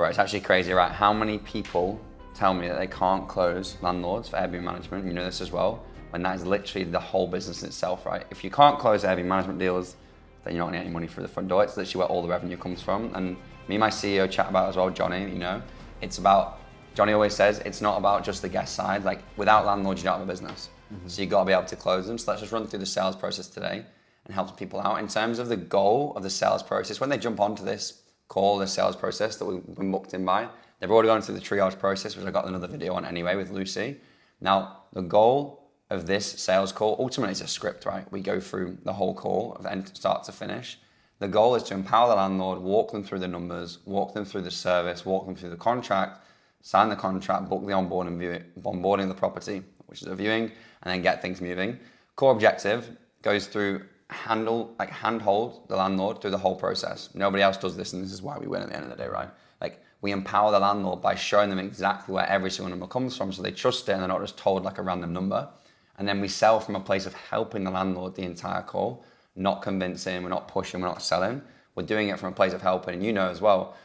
Bro, it's actually crazy, right? How many people tell me that they can't close landlords for Airbnb management? You know this as well, when that is literally the whole business in itself, right? If you can't close Airbnb management deals, then you're not getting any money through the front door. It's literally where all the revenue comes from. And me and my CEO chat about it as well, Johnny, you know, it's about, Johnny always says, it's not about just the guest side. Like without landlords, you don't have a business. So you gotta be able to close them. So let's just run through the sales process today and help people out. In terms of the goal of the sales process, when they jump onto this call, the sales process that we've been booked in by, they've already gone through the triage process, which I got another video on anyway with Lucy. Now, the goal of this sales call, ultimately it's a script, right? We go through the whole call, end start to finish. The goal is to empower the landlord, walk them through the numbers, walk them through the service, walk them through the contract, sign the contract, book the onboarding of the property, which is a viewing, and then get things moving. Core objective goes through handhold the landlord through the whole process. Nobody else does this, and this is why we win at the end of the day, right? Like we empower the landlord by showing them exactly where every single number comes from, so they trust it and they're not just told like a random number. And then we sell from a place of helping the landlord the entire call, not convincing, we're not pushing, we're not selling. We're doing it from a place of helping. And you know as well,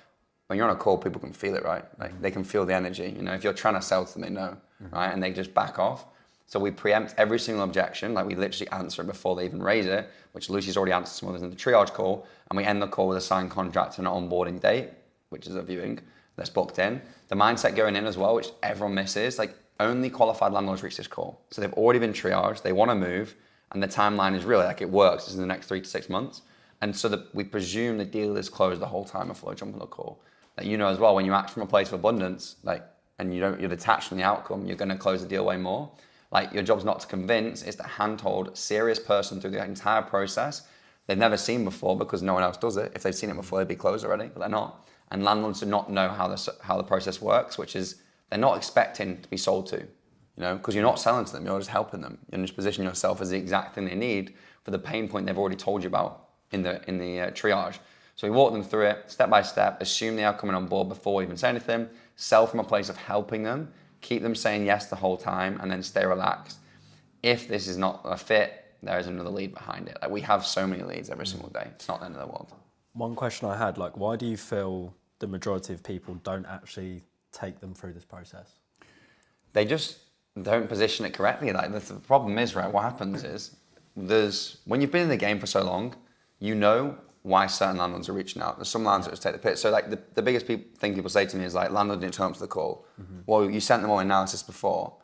when you're on a call, people can feel it, right? Like they can feel the energy. You know, if you're trying to sell to them, they know, right? And they just back off. So we preempt every single objection, like we literally answer it before they even raise it, which Lucy's already answered some others in the triage call, and we end the call with a signed contract and an onboarding date, which is a viewing that's booked in. The mindset going in as well, which everyone misses, like only qualified landlords reach this call. So they've already been triaged, they want to move, and the timeline is really like it works, it's in the next 3 to 6 months. And so that we presume the deal is closed the whole time before they jump on the call. Like, you know as well, when you act from a place of abundance, like, and you're detached from the outcome, you're going to close the deal way more. Like your job's not to convince, it's to handhold a serious person through the entire process they've never seen before because no one else does it. If they'd seen it before, they'd be closed already, but they're not. And landlords do not know how the process works, which is they're not expecting to be sold to, you know, because you're not selling to them, you're just helping them. You're just positioning yourself as the exact thing they need for the pain point they've already told you about in the triage. So we walk them through it step by step, assume they are coming on board before we even say anything, sell from a place of helping them, keep them saying yes the whole time, and then stay relaxed. If this is not a fit, there is another lead behind it. Like we have so many leads every single day. It's not the end of the world. One question I had, like, why do you feel the majority of people don't actually take them through this process? They just don't position it correctly. Like the problem is, right, what happens is when you've been in the game for so long, you know why certain landlords are reaching out. There's some landlords that just take the piss. So like the biggest thing people say to me is like, landlord didn't turn up to the call. Well, you sent them all analysis before.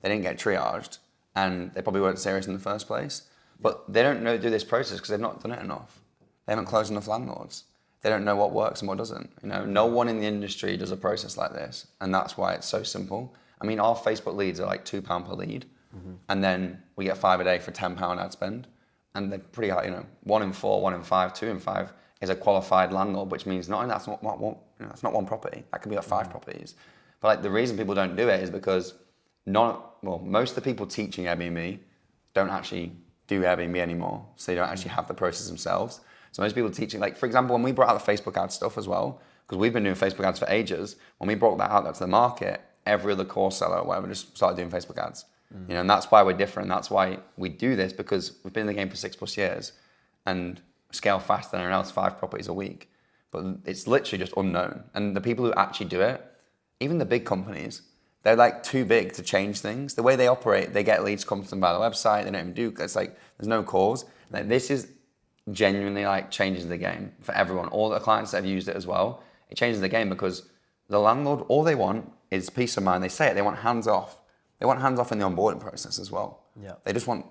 They didn't get triaged and they probably weren't serious in the first place. But they don't do this process because they've not done it enough. They haven't closed enough landlords. They don't know what works and what doesn't. You know, no one in the industry does a process like this. And that's why it's so simple. I mean, our Facebook leads are like £2 per lead. And then we get 5 a day for £10 ad spend. And they're pretty high, you know, 1 in 4, 1 in 5, 2 in 5 is a qualified landlord, which means that's not one, you know, that's not one property. That could be like 5 properties. But like the reason people don't do it is because most of the people teaching Airbnb don't actually do Airbnb anymore. So they don't actually have the process themselves. So most people teaching, like for example, when we brought out the Facebook ad stuff as well, because we've been doing Facebook ads for ages, when we brought that out to the market, every other course seller or whatever just started doing Facebook ads. You know, and that's why we're different. That's why we do this, because we've been in the game for 6+ years and scale faster than anyone else, 5 properties a week. But it's literally just unknown. And the people who actually do it, even the big companies, they're like too big to change things. The way they operate, they get leads come to them by the website. They don't even do, it's like, there's no calls. Like, this is genuinely like changes the game for everyone. All the clients that have used it as well, it changes the game because the landlord, all they want is peace of mind. They say it, they want hands off. They want hands off in the onboarding process as well. Yeah. They just want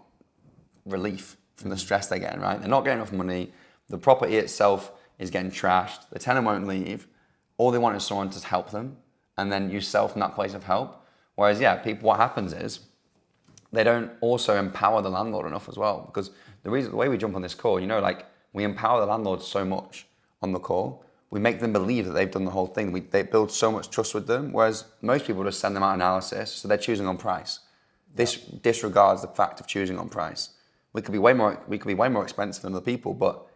relief from the stress they're getting, right? They're not getting enough money. The property itself is getting trashed. The tenant won't leave. All they want is someone to help them. And then you sell from that place of help. Whereas, what happens is they don't also empower the landlord enough as well. Because the way we jump on this call, you know, like we empower the landlord so much on the call. We make them believe that they've done the whole thing. They build so much trust with them, whereas most people just send them out analysis, so they're choosing on price. This disregards the fact of choosing on price. We could be way more expensive than other people, but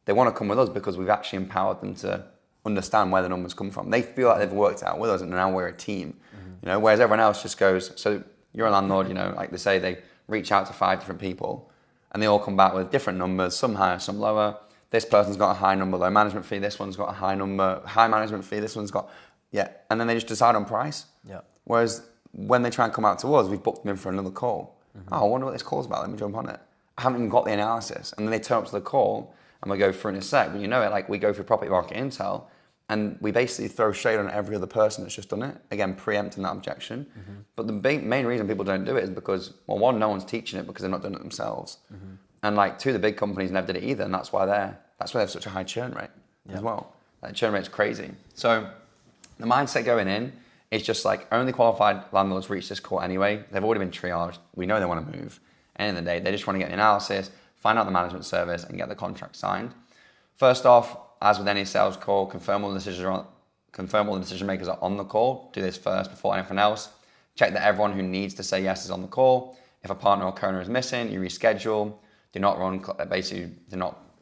they want to come with us because we've actually empowered them to understand where the numbers come from. They feel like they've worked it out with us, and now we're a team. You know, whereas everyone else just goes. So you're a landlord, you know, like they say, they reach out to 5 different people, and they all come back with different numbers, some higher, some lower. This person's got a high number, low management fee. This one's got a high number, high management fee. This one's got Yeah, and then they just decide on price. Yeah. Whereas when they try and come out to us, we've booked them in for another call. Oh, I wonder what this call's about. Let me jump on it. I haven't even got the analysis. And then they turn up to the call and we go through in a sec. But you know it, like we go through property market intel and we basically throw shade on every other person that's just done it. Again, preempting that objection. But the main reason people don't do it is because, well, one, no one's teaching it because they're not doing it themselves. And like two, the big companies never did it either. And that's why they have such a high churn rate as well. That churn rate's crazy. So the mindset going in is just like only qualified landlords reach this call anyway. They've already been triaged. We know they want to move. End of the day, they just want to get the analysis, find out the management service, and get the contract signed. First off, as with any sales call, confirm all the decision makers are on the call. Do this first before anything else. Check that everyone who needs to say yes is on the call. If a partner or co-owner is missing, you reschedule. Do not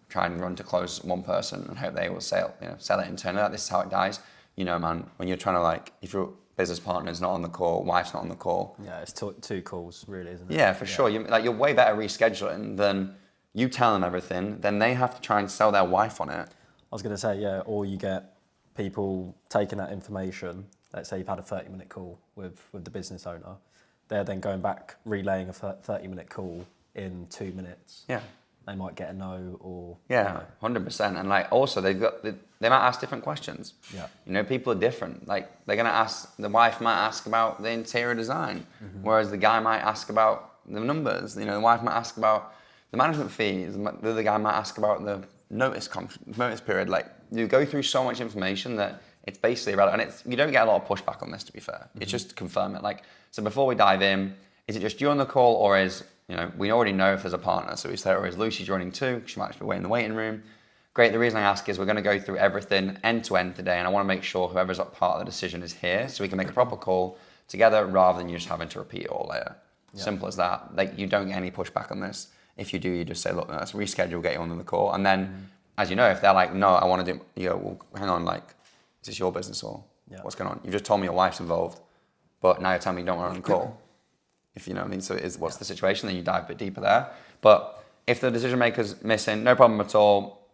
try and run to close one person and hope they will sell it internally. This is how it dies. You know, man, when you're trying to like, if your business partner's not on the call, wife's not on the call. Yeah, it's two calls really, isn't it? Yeah, for sure. You're way better rescheduling than you tell them everything. Then they have to try and sell their wife on it. I was going to say, yeah, or you get people taking that information. Let's say you've had a 30-minute call with the business owner. They're then going back, relaying a 30-minute call in 2 minutes. Yeah. They might get a no or... Yeah, 100%. And like also they might ask different questions. Yeah. You know, people are different. Like they're going to ask, the wife might ask about the interior design, whereas the guy might ask about the numbers. You know, the wife might ask about the management fees. The other guy might ask about the notice period. Like you go through so much information that it's basically irrelevant. And you don't get a lot of pushback on this, to be fair. It's just to confirm it. Like, so before we dive in, is it just you on the call or is, you know, we already know if there's a partner. So we say, or is Lucy joining too? She might actually wait in the waiting room. Great. The reason I ask is we're going to go through everything end to end today. And I want to make sure whoever's a part of the decision is here so we can make a proper call together rather than you just having to repeat it all later. Yeah. Simple as that. Like you don't get any pushback on this. If you do, you just say, look, let's reschedule, get you on the call. And then, as you know, if they're like, no, I want to do, you go, well, hang on, like, is this your business or what's going on? You've just told me your wife's involved, but now you're telling me you don't want her on the call. If you know what I mean, so what's the situation? Then you dive a bit deeper there. But if the decision maker's missing, no problem at all.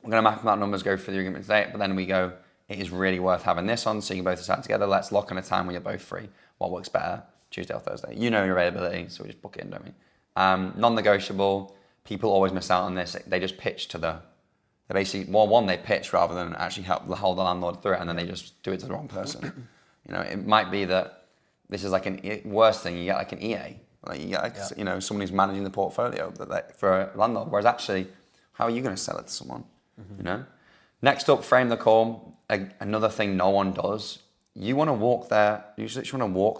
We're going to map out numbers, go through the agreement today, but then we go, it is really worth having this on so you can both decide together. Let's lock in a time when you're both free. What works better, Tuesday or Thursday? You know your availability, so we just book it in, don't we? Non-negotiable, people always miss out on this. They just pitch to they basically, they pitch rather than actually help hold the landlord through it, and then they just do it to the wrong person. You know, it might be that this is like worst thing, you get like an EA, like you get like, you know, someone who's managing the portfolio for a landlord, whereas actually, how are you going to sell it to someone, you know? Next up, frame the call. Another thing no one does, you want to walk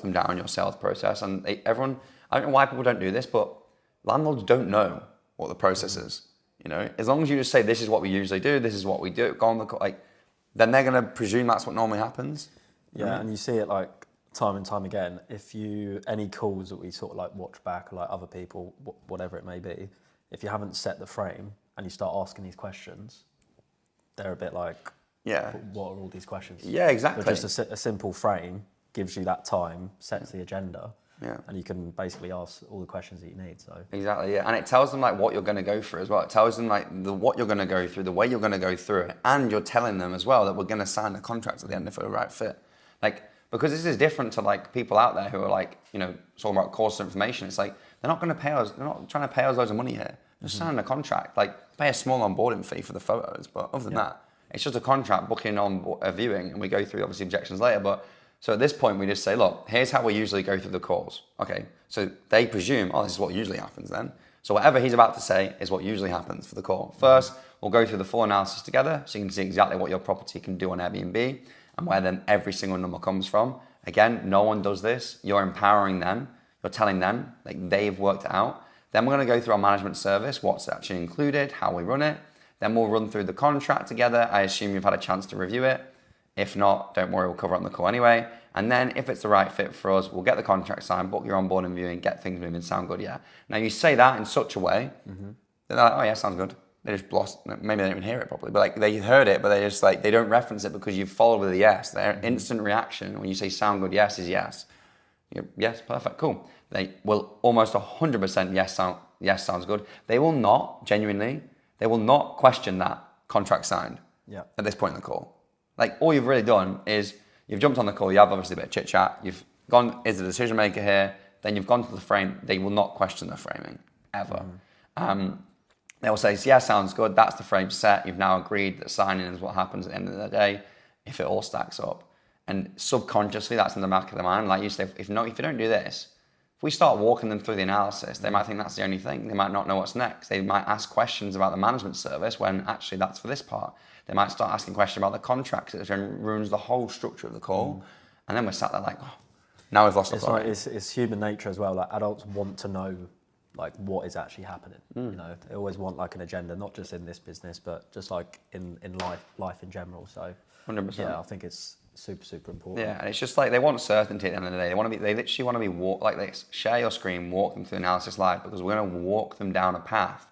them down your sales process, and everyone, I don't know why people don't do this, but landlords don't know what the process is. You know, as long as you just say, this is what we usually do, this is what we do, go on the call, like, then they're going to presume that's what normally happens. Yeah, and you see it like time and time again. Any calls that we sort of like watch back, or like other people, whatever it may be, if you haven't set the frame and you start asking these questions, they're a bit like, what are all these questions? Yeah, exactly. But just a simple frame gives you that time, sets the agenda. Yeah. And you can basically ask all the questions that you need. So exactly, yeah. And it tells them like what you're going to go through as well. It tells them like what you're going to go through, the way you're going to go through it, and you're telling them as well that we're going to sign a contract at the end if we're the right fit. Like, because this is different to like people out there who are like, you know, talking about course information. It's like they're not going to pay us. They're not trying to pay us loads of money here. Just signing a contract. Like pay a small onboarding fee for the photos, but other than that, it's just a contract booking on a viewing, and we go through obviously objections later, but. So at this point, we just say, look, here's how we usually go through the calls. Okay, so they presume, this is what usually happens then. So whatever he's about to say is what usually happens for the call. First, we'll go through the full analysis together so you can see exactly what your property can do on Airbnb and where then every single number comes from. Again, no one does this. You're empowering them. You're telling them like they've worked it out. Then we're going to go through our management service, what's actually included, how we run it. Then we'll run through the contract together. I assume you've had a chance to review it. If not, don't worry, we'll cover it on the call anyway. And then if it's the right fit for us, we'll get the contract signed, book your onboarding viewing, get things moving, sound good, yeah. Now you say that in such a way, they're like, oh yeah, sounds good. They just lost, maybe they didn't even hear it properly, but like they heard it, but they just like, they don't reference it because you've followed with a yes. Their instant reaction when you say sound good, yes is yes. Yes, perfect, cool. They will almost 100% yes sounds good. They will not, genuinely, they will not question that contract signed at this point in the call. Like all you've really done is you've jumped on the call, you have obviously a bit of chit chat, you've gone, is the decision maker here, then you've gone to the frame, they will not question the framing, ever. They will say, yeah, sounds good, that's the frame set, you've now agreed that signing is what happens at the end of the day, if it all stacks up. And subconsciously, that's in the back of their mind. Like you say, if you don't do this, if we start walking them through the analysis, they might think that's the only thing. They might not know what's next. They might ask questions about the management service when actually that's for this part. They might start asking questions about the contracts, it ruins the whole structure of the call. And then we're sat there like, oh, now we've lost authority. It's human nature as well. Like adults want to know like what is actually happening. You know, they always want like an agenda, not just in this business, but just like in life in general. So 100%. yeah, I think it's super important. Yeah, and it's just like they want certainty at the end of the day. They literally want to be like this. Share your screen, walk them through analysis live, because we're going to walk them down a path.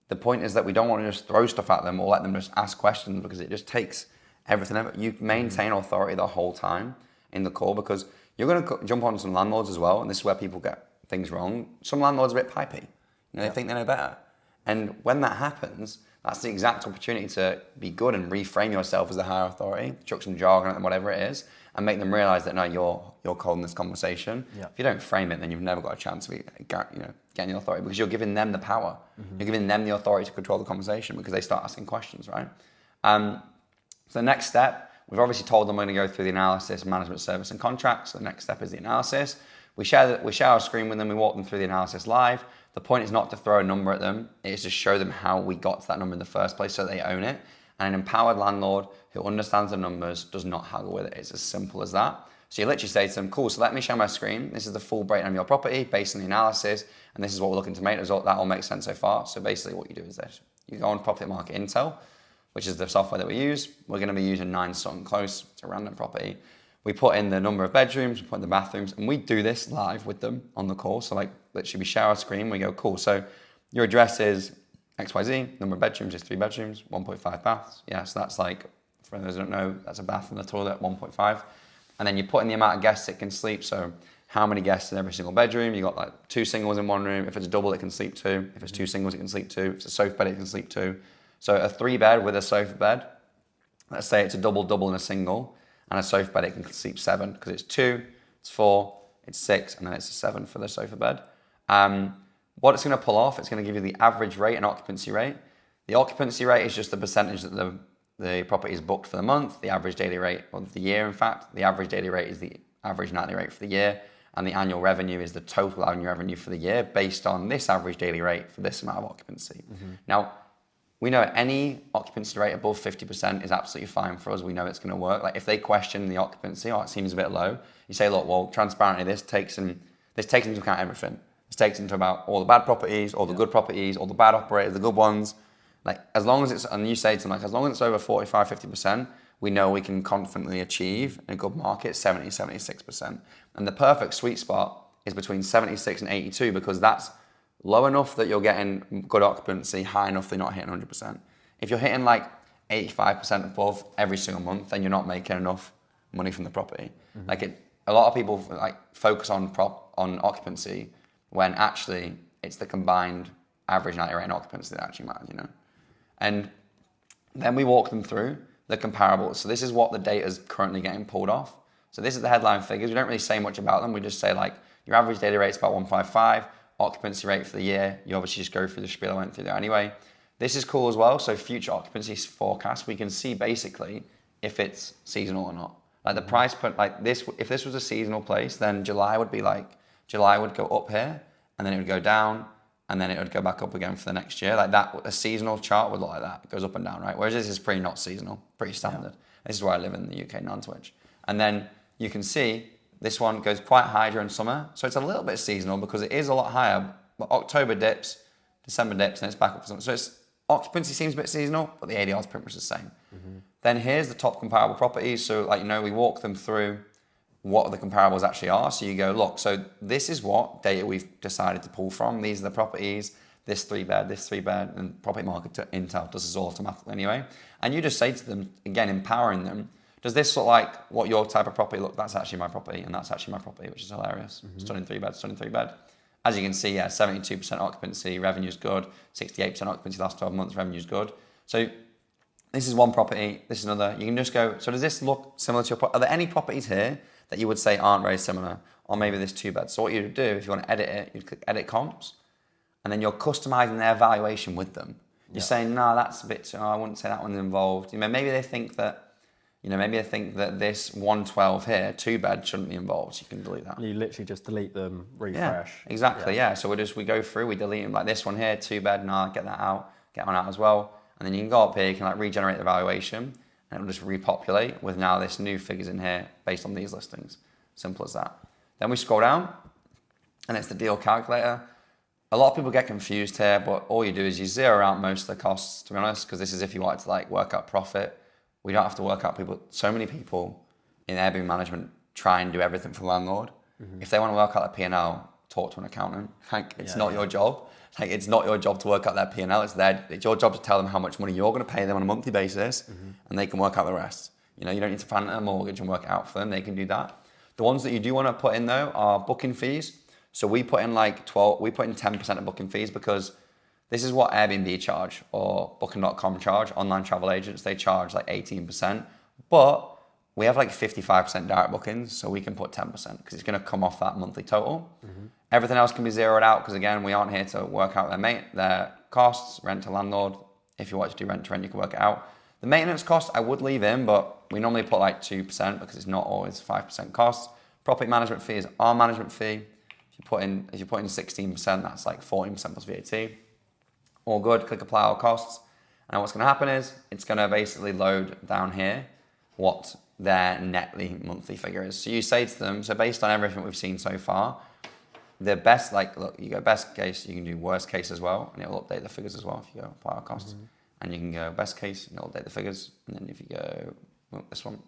The point is that we don't want to just throw stuff at them or let them just ask questions, because it just takes everything. You maintain authority the whole time in the call, because you're going to jump on some landlords as well, and this is where people get things wrong. Some landlords are a bit pipey. They think they know better. And when that happens, that's the exact opportunity to be good and reframe yourself as the higher authority, chuck some jargon at them, whatever it is, and make them realise that no, you're cold in this conversation. Yeah. If you don't frame it, then you've never got a chance of getting the authority, because you're giving them the power. You're giving them the authority to control the conversation, because they start asking questions, right? So the next step, we've obviously told them we're going to go through the analysis, management service and contracts. So the next step is the analysis. We share our screen with them, we walk them through the analysis live. The point is not to throw a number at them, it is to show them how we got to that number in the first place so they own it. And an empowered landlord who understands the numbers does not haggle with it. It's as simple as that. So you literally say to them, cool, so let me share my screen. This is the full breakdown of your property based on the analysis, and this is what we're looking to make. That all makes sense so far. So basically what you do is this. You go on Property Market Intel, which is the software that we use. We're going to be using 9 Sutton Close. It's a random property. We put in the number of bedrooms, we put in the bathrooms, and we do this live with them on the call. So like literally we share our screen, we go, cool, so your address is XYZ, number of bedrooms is 3 bedrooms, 1.5 baths. Yeah, so that's like, for those who don't know, that's a bath and a toilet, 1.5. And then you put in the amount of guests it can sleep. So how many guests in every single bedroom? You got like 2 singles in one room. If it's a double, it can sleep 2. If it's 2 singles, it can sleep 2. If it's a sofa bed, it can sleep 2. So a 3 bed with a sofa bed, let's say it's a double and a single, and a sofa bed, it can sleep 7, because it's 2, it's 4, it's 6, and then it's a 7 for the sofa bed. What it's going to pull off, it's going to give you the average rate and occupancy rate. The occupancy rate is just the percentage that the property is booked for the month, the average daily rate of the year, in fact. The average daily rate is the average nightly rate for the year, and the annual revenue is the total annual revenue for the year based on this average daily rate for this amount of occupancy. Now, we know any occupancy rate above 50% is absolutely fine for us. We know it's going to work. Like if they question the occupancy, it seems a bit low. You say, look, well, transparently, this takes into account everything. This takes into about all the bad properties, all the good properties, all the bad operators, the good ones. Like as long as it's, and you say to them, like as long as it's over 45, 50%, we know we can confidently achieve in a good market 70, 76%. And the perfect sweet spot is between 76 and 82, because that's low enough that you're getting good occupancy, high enough that you're not hitting 100%. If you're hitting like 85% above every single month, then you're not making enough money from the property. A lot of people like focus on occupancy when actually it's the combined average nightly rate and occupancy that actually matters, you know. And then we walk them through the comparables. So this is what the data is currently getting pulled off. So this is the headline figures. We don't really say much about them. We just say like your average daily rate is about 155. Occupancy rate for the year, you obviously just go through the spiel I went through there anyway. This is cool as well. So future occupancy forecast, we can see basically if it's seasonal or not. Like the price point, like this, if this was a seasonal place, then July would go up here, and then it would go down, and then it would go back up again for the next year. Like that, a seasonal chart would look like that. It goes up and down, right? Whereas this is pretty not seasonal, pretty standard. Yeah. This is where I live in the UK, non-Twitch. And then you can see this one goes quite high during summer. So it's a little bit seasonal because it is a lot higher, but October dips, December dips, and it's back up for summer. So occupancy seems a bit seasonal, but the ADR is pretty much the same. Then here's the top comparable properties. So like, we walk them through what the comparables actually are. So you go, look, so this is what data we've decided to pull from. These are the properties, this 3 bed, and Property Market Intel does this all automatically anyway. And you just say to them, again, empowering them, does this look like what your type of property look? That's actually my property, and that's actually my property, which is hilarious. Stunning 3 bed, stunning 3 bed. As you can see, 72% occupancy, revenue's good, 68% occupancy last 12 months, revenue's good. So this is one property, this is another. You can just go, so does this look similar to your property? Are there any properties here that you would say aren't very similar? Or maybe this 2-bed. So what you would do, if you want to edit it, you'd click edit comps, and then you're customizing their valuation with them. You're saying, no, that's a bit, I wouldn't say that one's involved. Maybe they think that, this 112 here, 2-bed, shouldn't be involved. So you can delete that. You literally just delete them, refresh. Yeah, exactly, yeah. So we go through, we delete them, like this one here, 2-bed, no, get that out, get one out as well. And then you can go up here, you can like regenerate the valuation, and it'll just repopulate with now this new figures in here based on these listings. Simple as that. Then we scroll down, and it's the deal calculator. A lot of people get confused here, but all you do is you zero out most of the costs, to be honest, because this is if you wanted to like work out profit. We don't have to work out people. So many people in Airbnb management try and do everything for the landlord. If they want to work out their P&L, talk to an accountant. Like, it's not your job. Like, it's not your job to work out their P&L. It's your job to tell them how much money you're going to pay them on a monthly basis, and they can work out the rest. You don't need to find a mortgage and work it out for them. They can do that. The ones that you do want to put in though are booking fees. So we put in 10% of booking fees because this is what Airbnb charge or Booking.com charge. Online travel agents, they charge like 18%, but we have like 55% direct bookings, so we can put 10% because it's going to come off that monthly total. Everything else can be zeroed out because again, we aren't here to work out their costs, rent to landlord. If you want to do rent to rent, you can work it out. The maintenance cost I would leave in, but we normally put like 2% because it's not always 5% cost. Property management fee is our management fee. If you put in 16%, that's like 14% plus VAT. All good, click apply all costs. And what's gonna happen is it's gonna basically load down here what their netly monthly figure is. So you say to them, so based on everything we've seen so far, the best, look, you go best case, you can do worst case as well, and it'll update the figures as well if you go apply all costs. And you can go best case, and it'll update the figures. And then if you go, this one,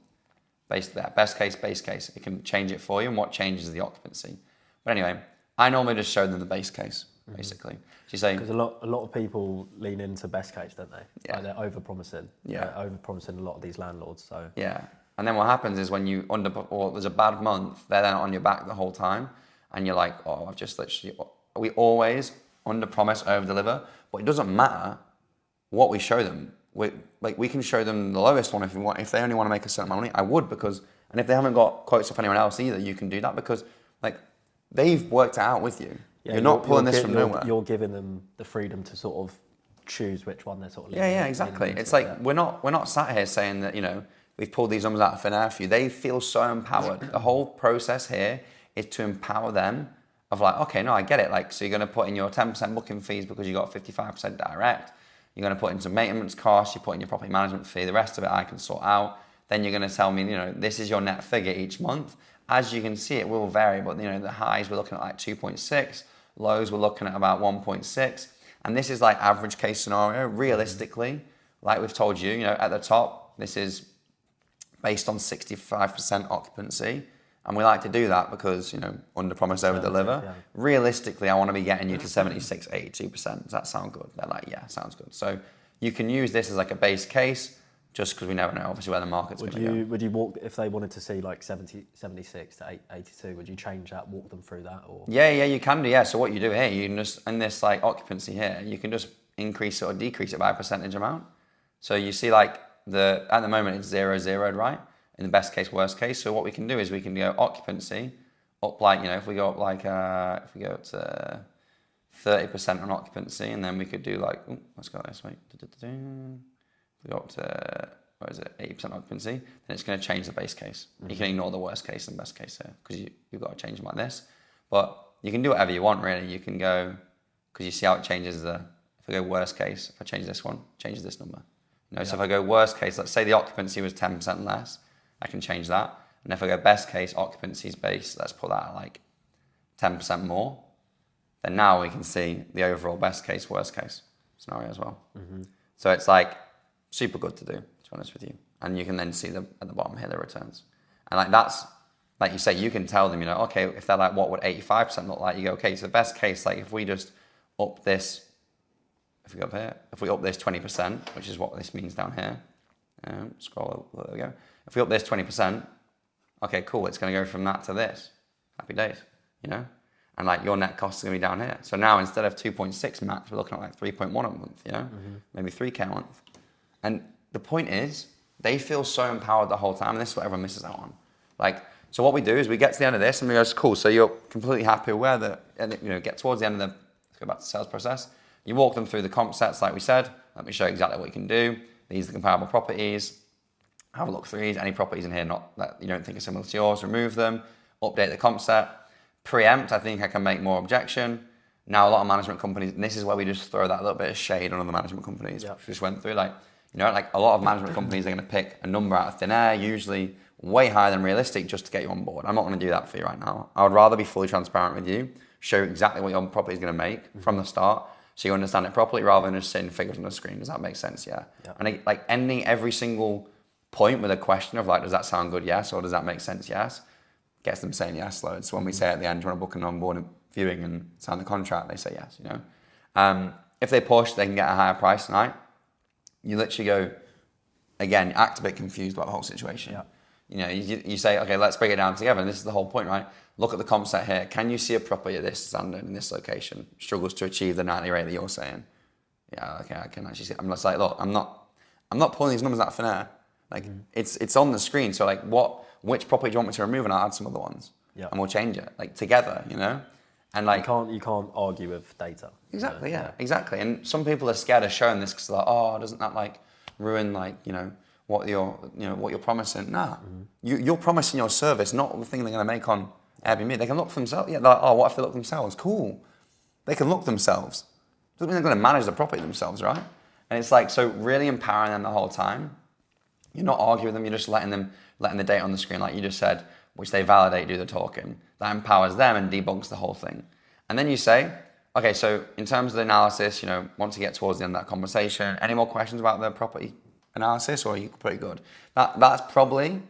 best case, base case, it can change it for you, and what changes is the occupancy. But anyway, I normally just show them the base case, basically. So you say, because a lot of people lean into best case, don't they? Yeah. Like they're over-promising. Yeah. They're over-promising a lot of these landlords. So yeah. And then what happens is when you or there's a bad month, they're then on your back the whole time, and you're like, oh, I've just literally. We always under-promise, over-deliver, but it doesn't matter what we show them. We can show them the lowest one if you want. If they only want to make a certain amount of money, I would and if they haven't got quotes off anyone else either, you can do that because they've worked it out with you. Yeah, you're not pulling this from nowhere. You're giving them the freedom to sort of choose which one they're sort of. Yeah, exactly. It's like we're not sat here saying that we've pulled these numbers out of thin air for you. They feel so empowered. The whole process here is to empower them. Of like, okay, no, I get it. So you're going to put in your 10% booking fees because you got 55% direct. You're going to put in some maintenance costs. You put in your property management fee. The rest of it I can sort out. Then you're going to tell me, this is your net figure each month. As you can see, it will vary, but the highs we're looking at 2.6, lows we're looking at about 1.6, and this is average case scenario. Realistically, like we've told you, at the top, this is based on 65% occupancy, and we like to do that because under promise, over deliver. Yeah. Realistically, I want to be getting you to 76, 82%. Does that sound good? They're like, yeah, sounds good. So you can use this as a base case. Just because we never know, obviously, where the market's going to go. Would you walk, if they wanted to see 76 to 82, would you change that, walk them through that? Or? Yeah, you can do, yeah. So what you do here, you can just, in this occupancy here, you can just increase it or decrease it by a percentage amount. So you see at the moment it's 0, right? In the best case, worst case. So what we can do is we can go occupancy up if we go up if we go up to 30% on occupancy, and then we could do let's go this way. We go up to, 80% occupancy, then it's going to change the base case. You can ignore the worst case and best case here because you've got to change them like this. But you can do whatever you want, really. You can go, because you see how it changes if I go worst case, if I change this one, it changes this number. So if I go worst case, let's say the occupancy was 10% less, I can change that. And if I go best case, occupancy is base, let's put that at 10% more. Then now we can see the overall best case, worst case scenario as well. So it's super good to do, to be honest with you. And you can then see at the bottom here the returns. And that's, like you say, you can tell them, okay, if they're what would 85% look like? You go, okay, so the best case, if we just up this, if we go up here, if we up this 20%, which is what this means down here, scroll, there we go. If we up this 20%, okay, cool, it's going to go from that to this. Happy days, And your net cost is going to be down here. So now instead of 2.6 max, we're looking at 3.1 a month, maybe 3K a month. And the point is, they feel so empowered the whole time, and this is what everyone misses out on. Like, so what we do is we get to the end of this and we go, cool, so you're completely happy aware that, and get towards the end of the, let's go back to the sales process. You walk them through the comp sets like we said. Let me show you exactly what you can do. These are the comparable properties. Have a look through these. Any properties in here not that you don't think are similar to yours, remove them. Update the comp set. Preempt, I think I can make more objection. Now a lot of management companies, and this is where we just throw that little bit of shade on other management companies, which we just went through. Like a lot of management companies are going to pick a number out of thin air, usually way higher than realistic, just to get you on board. I'm not going to do that for you right now. I would rather be fully transparent with you, show you exactly what your property is going to make from the start, so you understand it properly, rather than just seeing figures on the screen. Does that make sense? Yeah. And like ending every single point with a question of like, does that sound good? Yes. Or does that make sense? Yes. Gets them saying yes loads. So when we say at the end, do you want to book an onboard viewing and sign the contract? They say yes, If they push, they can get a higher price tonight. You literally go, again, act a bit confused about the whole situation. Yeah. You say, okay, let's break it down together. And this is the whole point, right? Look at the comp set here. Can you see a property at this standard in this location struggles to achieve the 90 rate that you're saying? Yeah, okay, I can actually see. I'm just like, look, I'm not pulling these numbers out of thin air. Like it's on the screen. So like which property do you want me to remove? And I'll add some other ones. Yeah. And we'll change it like together, And like you can't argue with data. Exactly, yeah, exactly. And some people are scared of showing this because they're like, oh, doesn't that like ruin like, what you're promising? Nah. You're promising your service, not the thing they're gonna make on Airbnb. They can look for themselves. Yeah, they're like, oh, what if they look themselves? Cool. They can look themselves. Doesn't mean they're gonna manage the property themselves, right? And it's like, so really empowering them the whole time. You're not arguing with them, you're just letting the data on the screen, like you just said, which they validate, do the talking. That empowers them and debunks the whole thing. And then you say, okay, so in terms of the analysis, once you get towards the end of that conversation, any more questions about the property analysis, or are you pretty good? That's probably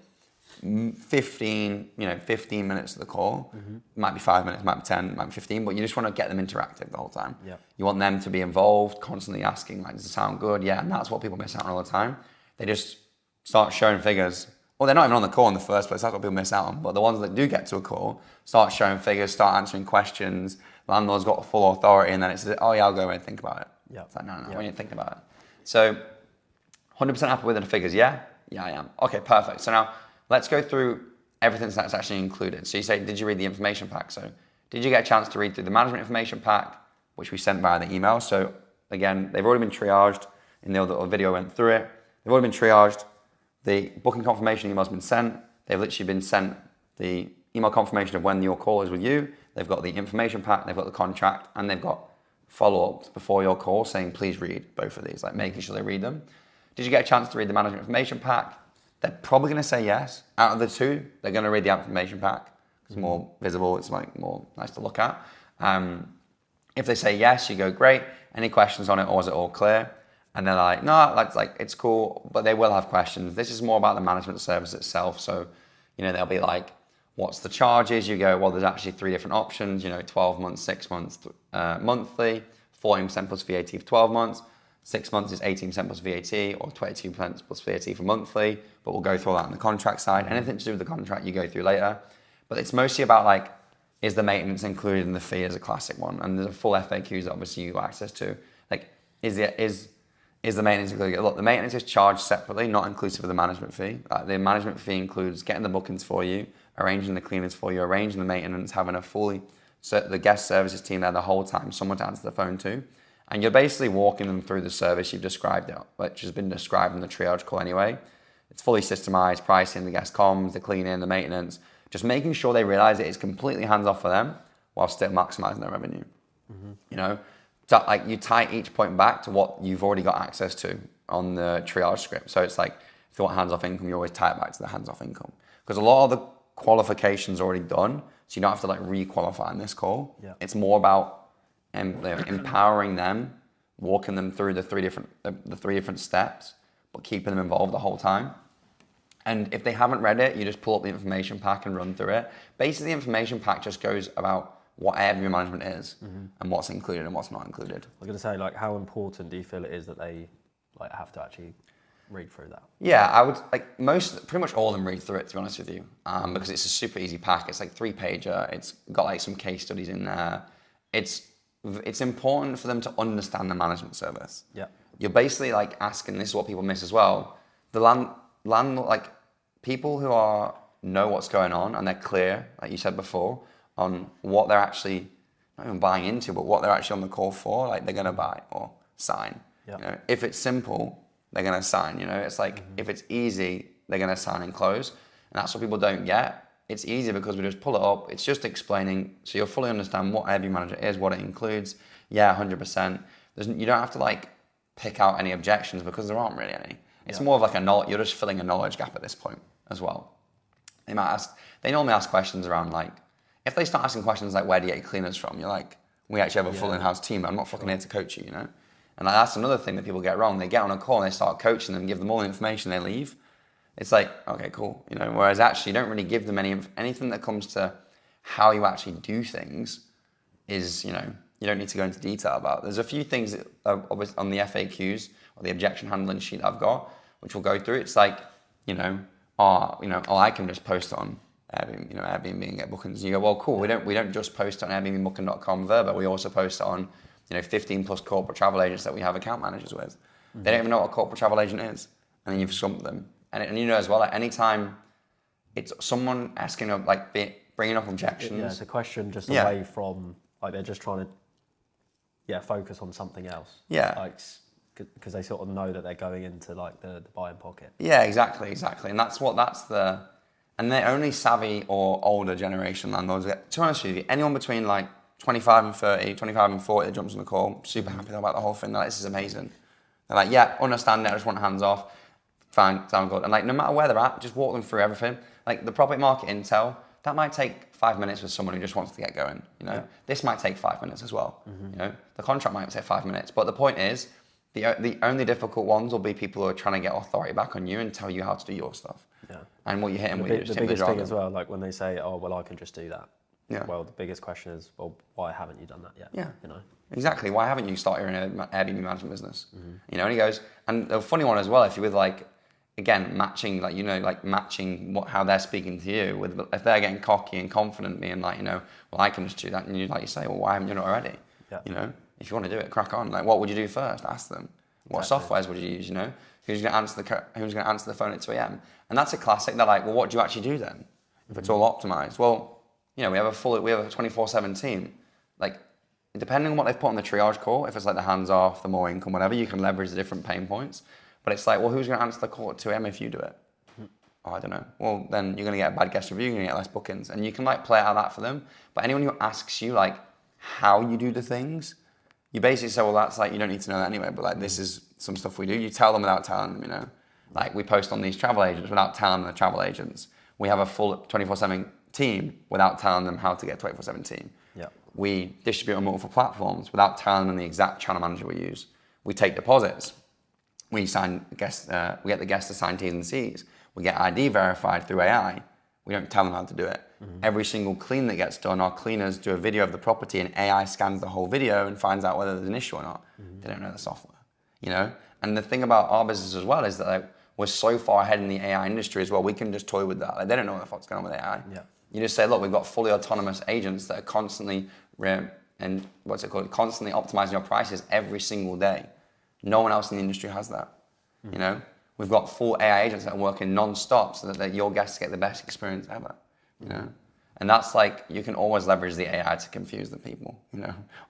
15 minutes of the call. Might be 5 minutes, might be 10, might be 15, but you just want to get them interactive the whole time. Yeah. You want them to be involved, constantly asking, like, does it sound good? Yeah, and that's what people miss out on all the time. They just start showing figures. Well, they're not even on the call in the first place. That's what people miss out on. But the ones that do get to a call start showing figures, start answering questions. Landlord's got full authority, and then it's, oh yeah, I'll go away and think about it. Yeah. It's like, no, we need to think about it. So 100% happy with the figures, yeah? Yeah, I am. Okay, perfect. So now let's go through everything that's actually included. So you say, did you read the information pack? So did you get a chance to read through the management information pack, which we sent via the email? So again, they've already been triaged. In the other video went through it. They've already been triaged. The booking confirmation email's been sent. They've literally been sent the email confirmation of when your call is with you. They've got the information pack, they've got the contract, and they've got follow-ups before your call saying, please read both of these, like making sure they read them. Did you get a chance to read the management information pack? They're probably going to say yes. Out of the two, they're going to read the information pack. It's more visible, it's like more nice to look at. If they say yes, you go, great. Any questions on it, or is it all clear? And they're like, no, it's cool, but they will have questions. This is more about the management service itself. So, they'll be like, what's the charges? You go, well, there's actually 3 different options, 12 months, 6 months, monthly, 14% plus VAT for 12 months. 6 months is 18% plus VAT, or 22% plus VAT for monthly, but we'll go through all that on the contract side. Anything to do with the contract, you go through later. But it's mostly about like, is the maintenance included in the fee, as a classic one? And there's a full FAQs that obviously you got access to. Like, is the maintenance included? Look, the maintenance is charged separately, not inclusive of the management fee. The management fee includes getting the bookings for you, arranging the cleaners for you, arranging the maintenance, having the guest services team there the whole time, someone to answer the phone to. And you're basically walking them through the service you've described, which has been described in the triage call anyway. It's fully systemized, pricing, the guest comms, the cleaning, the maintenance, just making sure they realize it is completely hands-off for them while still maximizing their revenue. So like you tie each point back to what you've already got access to on the triage script. So it's like, if you want hands-off income, you always tie it back to the hands-off income. Because a lot of the qualifications already done, so you don't have to like re-qualify in this call. Yeah. It's more about empowering them, walking them through the three different steps, but keeping them involved the whole time. And if they haven't read it, you just pull up the information pack and run through it. Basically, the information pack just goes about what Airbnb management is and what's included and what's not included. I was going to say, like, how important do you feel it is that they like have to actually read through that? Yeah, I would like pretty much all of them read through it, to be honest with you, because it's a super easy pack. It's like 3-pager. It's got like some case studies in there. It's important for them to understand the management service. Yeah, you're basically like asking. This is what people miss as well. the landlord, like people who know what's going on and they're clear, like you said before, on what they're actually not even buying into, but what they're actually on the call for, like they're gonna buy or sign. Yeah. You know, if it's simple, they're gonna sign. You know, it's like if it's easy, they're gonna sign and close, and that's what people don't get. It's easy because we just pull it up. It's just explaining, so you'll fully understand what Airbnb Manager is, what it includes. Yeah, 100%. You don't have to like pick out any objections because there aren't really any. It's more of like you're just filling a knowledge gap at this point as well. They normally ask questions around like, if they start asking questions like, where do you get your cleaners from? You're like, we actually have a full in-house team. I'm not fucking here to coach you, you know? And like, that's another thing that people get wrong. They get on a call and they start coaching them, give them all the information, they leave. It's like, okay, cool, you know. Whereas actually, you don't really give them anything that comes to how you actually do things. Is, you know, you don't need to go into detail about. There's a few things that are on the FAQs or the objection handling sheet I've got, which we'll go through. It's like, I can just post on Airbnb, Airbnb and get bookings. And you go, well, cool. We don't just post on Airbnb-booking.com Verba. We also post on, 15 plus corporate travel agents that we have account managers with. They don't even know what a corporate travel agent is, and then you've stumped them. And you know as well, like anytime it's someone asking bringing up objections. Yeah, it's a question just away from like they're just trying to focus on something else. Yeah. Like because they sort of know that they're going into like the buying pocket. Yeah, exactly. And they're only savvy or older generation landlords. To be honest with you, anyone between like 25 and 30, 25 and 40 that jumps on the call, super happy about the whole thing. They're like, this is amazing. They're like, yeah, understand it. I just want hands off. Fine, sound good. And like, no matter where they're at, just walk them through everything. Like the property market intel, that might take 5 minutes with someone who just wants to get going. This might take 5 minutes as well. The contract might take 5 minutes. But the point is, the only difficult ones will be people who are trying to get authority back on you and tell you how to do your stuff. Yeah. And what you hit them with is the biggest thing as well, like when they say, oh, well, I can just do that. Yeah. Well, the biggest question is, well, why haven't you done that yet? Yeah. Exactly. Why haven't you started an Airbnb management business? And he goes, and the funny one as well, if you're with like, again, matching, how they're speaking to you with, if they're getting cocky and confident, being like, well, I can just do that. And you say, well, why haven't you done it already? Yeah. If you want to do it, crack on. Like, what would you do first? Ask them. What softwares would you use? Who's going to answer the phone at 2 a.m.? And that's a classic. They're like, well, what do you actually do then? If it's all optimized, well, we have a 24/7 team. Like, depending on what they've put on the triage call, if it's like the hands off, the more income, whatever, you can leverage the different pain points. But it's like, well, who's going to answer the call at 2 a.m. if you do it? Oh, I don't know. Well, then you're going to get a bad guest review, you're going to get less bookings. And you can like play out that for them. But anyone who asks you like how you do the things, you basically say, well, that's like, you don't need to know that anyway, but like, this is some stuff we do. You tell them without telling them, Like, we post on these travel agents without telling them the travel agents. We have a full 24/7 team without telling them how to get a 24/7 team. Yeah. We distribute on multiple platforms without telling them the exact channel manager we use. We take deposits. We get the guests to sign T's and C's. We get ID verified through AI. We don't tell them how to do it. Every single clean that gets done, our cleaners do a video of the property and AI scans the whole video and finds out whether there's an issue or not. They don't know the software, And the thing about our business as well is that like, we're so far ahead in the AI industry as well. We can just toy with that. Like, they don't know what the fuck's going on with AI. Yeah. You just say, look, we've got fully autonomous agents that are constantly constantly optimizing your prices every single day. No one else in the industry has that. We've got full AI agents that are working non-stop so that your guests get the best experience ever. And that's like, you can always leverage the AI to confuse the people,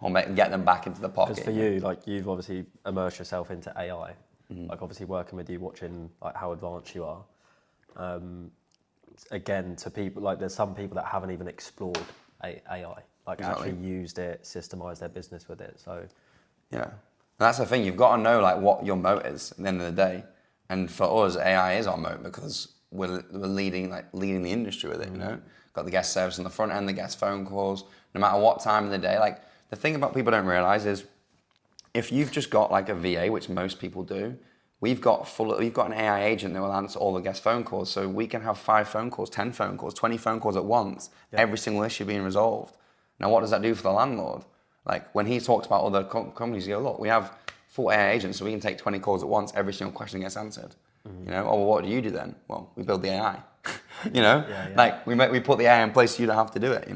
or get them back into the pocket. Because for you, like you've obviously immersed yourself into AI, like obviously working with you, watching like how advanced you are. Again, to people, like there's some people that haven't even explored AI, like actually used it, systemized their business with it. So, yeah, and that's the thing. You've got to know like what your moat is at the end of the day. And for us, AI is our moat because we're leading the industry with it. Got the guest service on the front end, the guest phone calls, no matter what time of the day. Like the thing about people don't realize is, if you've just got like a VA, which most people do, we've got an AI agent that will answer all the guest phone calls. So we can have 5 phone calls, 10 phone calls, 20 phone calls at once, every single issue being resolved. Now, what does that do for the landlord? Like when he talks about other companies, you go, look, we have 4 AI agents, so we can take 20 calls at once, every single question gets answered. Oh, well, what do you do then? Well, we build the AI. Like we put the AI in place so you don't have to do it,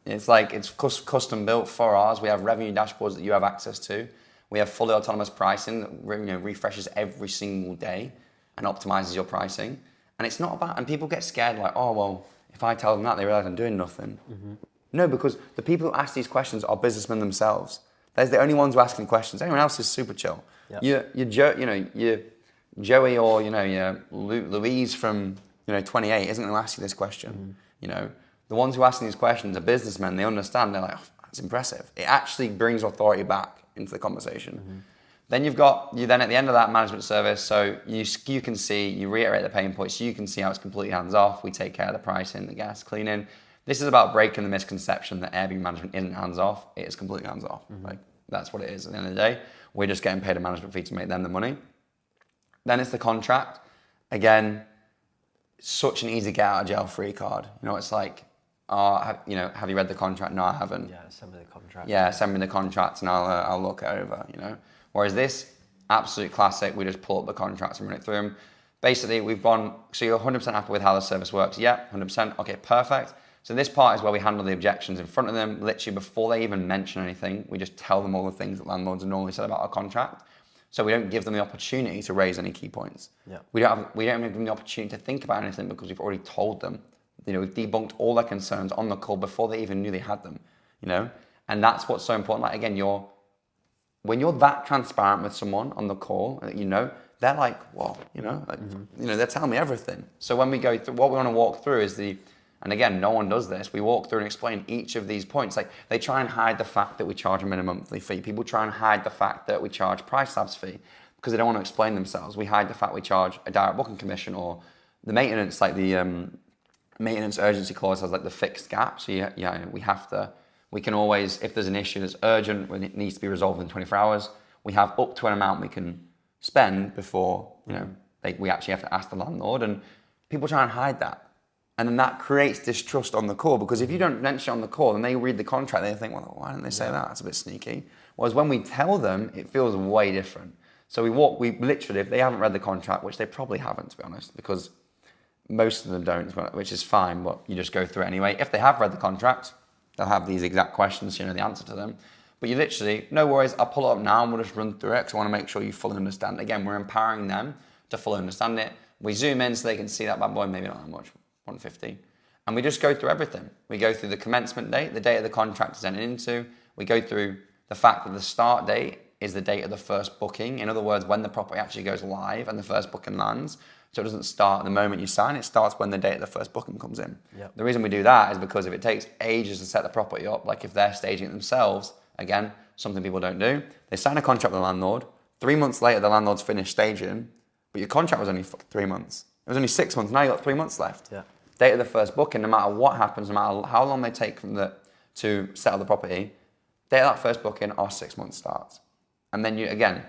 It's like, it's custom built for ours. We have revenue dashboards that you have access to. We have fully autonomous pricing that refreshes every single day. and optimizes your pricing. And it's not about, and people get scared like, oh, well, if I tell them that, they realize I'm doing nothing. No, because the people who ask these questions are businessmen themselves. They're the only ones who are asking questions. Everyone else is super chill. Yep. You're Joey or, your Louise from, 28 isn't going to ask you this question. The ones who are asking these questions are businessmen. They understand. They're like, oh, that's impressive. It actually brings authority back into the conversation. Then you then at the end of that management service, so you can see, you reiterate the pain points, you can see how it's completely hands off. We take care of the pricing, the gas, cleaning. This is about breaking the misconception that Airbnb management isn't hands off. It is completely hands off. Like, that's what it is. At the end of the day, we're just getting paid a management fee to make them the money. Then it's the contract. Again, such an easy get out of jail free card. It's like, have you read the contract? No, I haven't. Yeah, send me the contract. Yeah, send me the contract and I'll look it over, Whereas this, absolute classic, we just pull up the contracts and run it through them. Basically, we've gone, so you're 100% happy with how the service works? Yeah, 100%. Okay, perfect. So this part is where we handle the objections in front of them, literally before they even mention anything. We just tell them all the things that landlords have normally said about our contract. So we don't give them the opportunity to raise any key points. Yeah. We don't give them the opportunity to think about anything because we've already told them. We've debunked all their concerns on the call before they even knew they had them. And that's what's so important. Like, again, when you're that transparent with someone on the call, they're like, whoa, they're telling me everything. So when we go through, what we want to walk through is and again, no one does this. We walk through and explain each of these points. Like, they try and hide the fact that we charge a minimum monthly fee. People try and hide the fact that we charge price slabs fee because they don't want to explain themselves. We hide the fact we charge a direct booking commission or the maintenance, like the maintenance urgency clause has like the fixed gap. So we can always, if there's an issue that's urgent, when it needs to be resolved in 24 hours, we have up to an amount we can spend before, we actually have to ask the landlord, and people try and hide that. And then that creates distrust on the call, because if you don't mention it on the call and they read the contract, they think, well, why didn't they say that? That's a bit sneaky. Whereas when we tell them, it feels way different. So we literally, if they haven't read the contract, which they probably haven't, to be honest, because most of them don't, which is fine, but you just go through it anyway. If they have read the contract, they'll have these exact questions, the answer to them. But you literally, no worries, I'll pull it up now and we'll just run through it because I want to make sure you fully understand. Again, we're empowering them to fully understand it. We zoom in so they can see that bad boy, maybe not that much, 150. And we just go through everything. We go through the commencement date, the date of the contract is entered into. We go through the fact that the start date is the date of the first booking. In other words, when the property actually goes live and the first booking lands. So it doesn't start the moment you sign, it starts when the date of the first booking comes in. Yep. The reason we do that is because if it takes ages to set the property up, like if they're staging it themselves, again, something people don't do, they sign a contract with the landlord, 3 months later the landlord's finished staging, but your contract was only 3 months. It was only 6 months, now you've got 3 months left. Yeah. Date of the first booking, no matter what happens, no matter how long they take to settle the property, date of that first booking, our 6 months starts. And then again,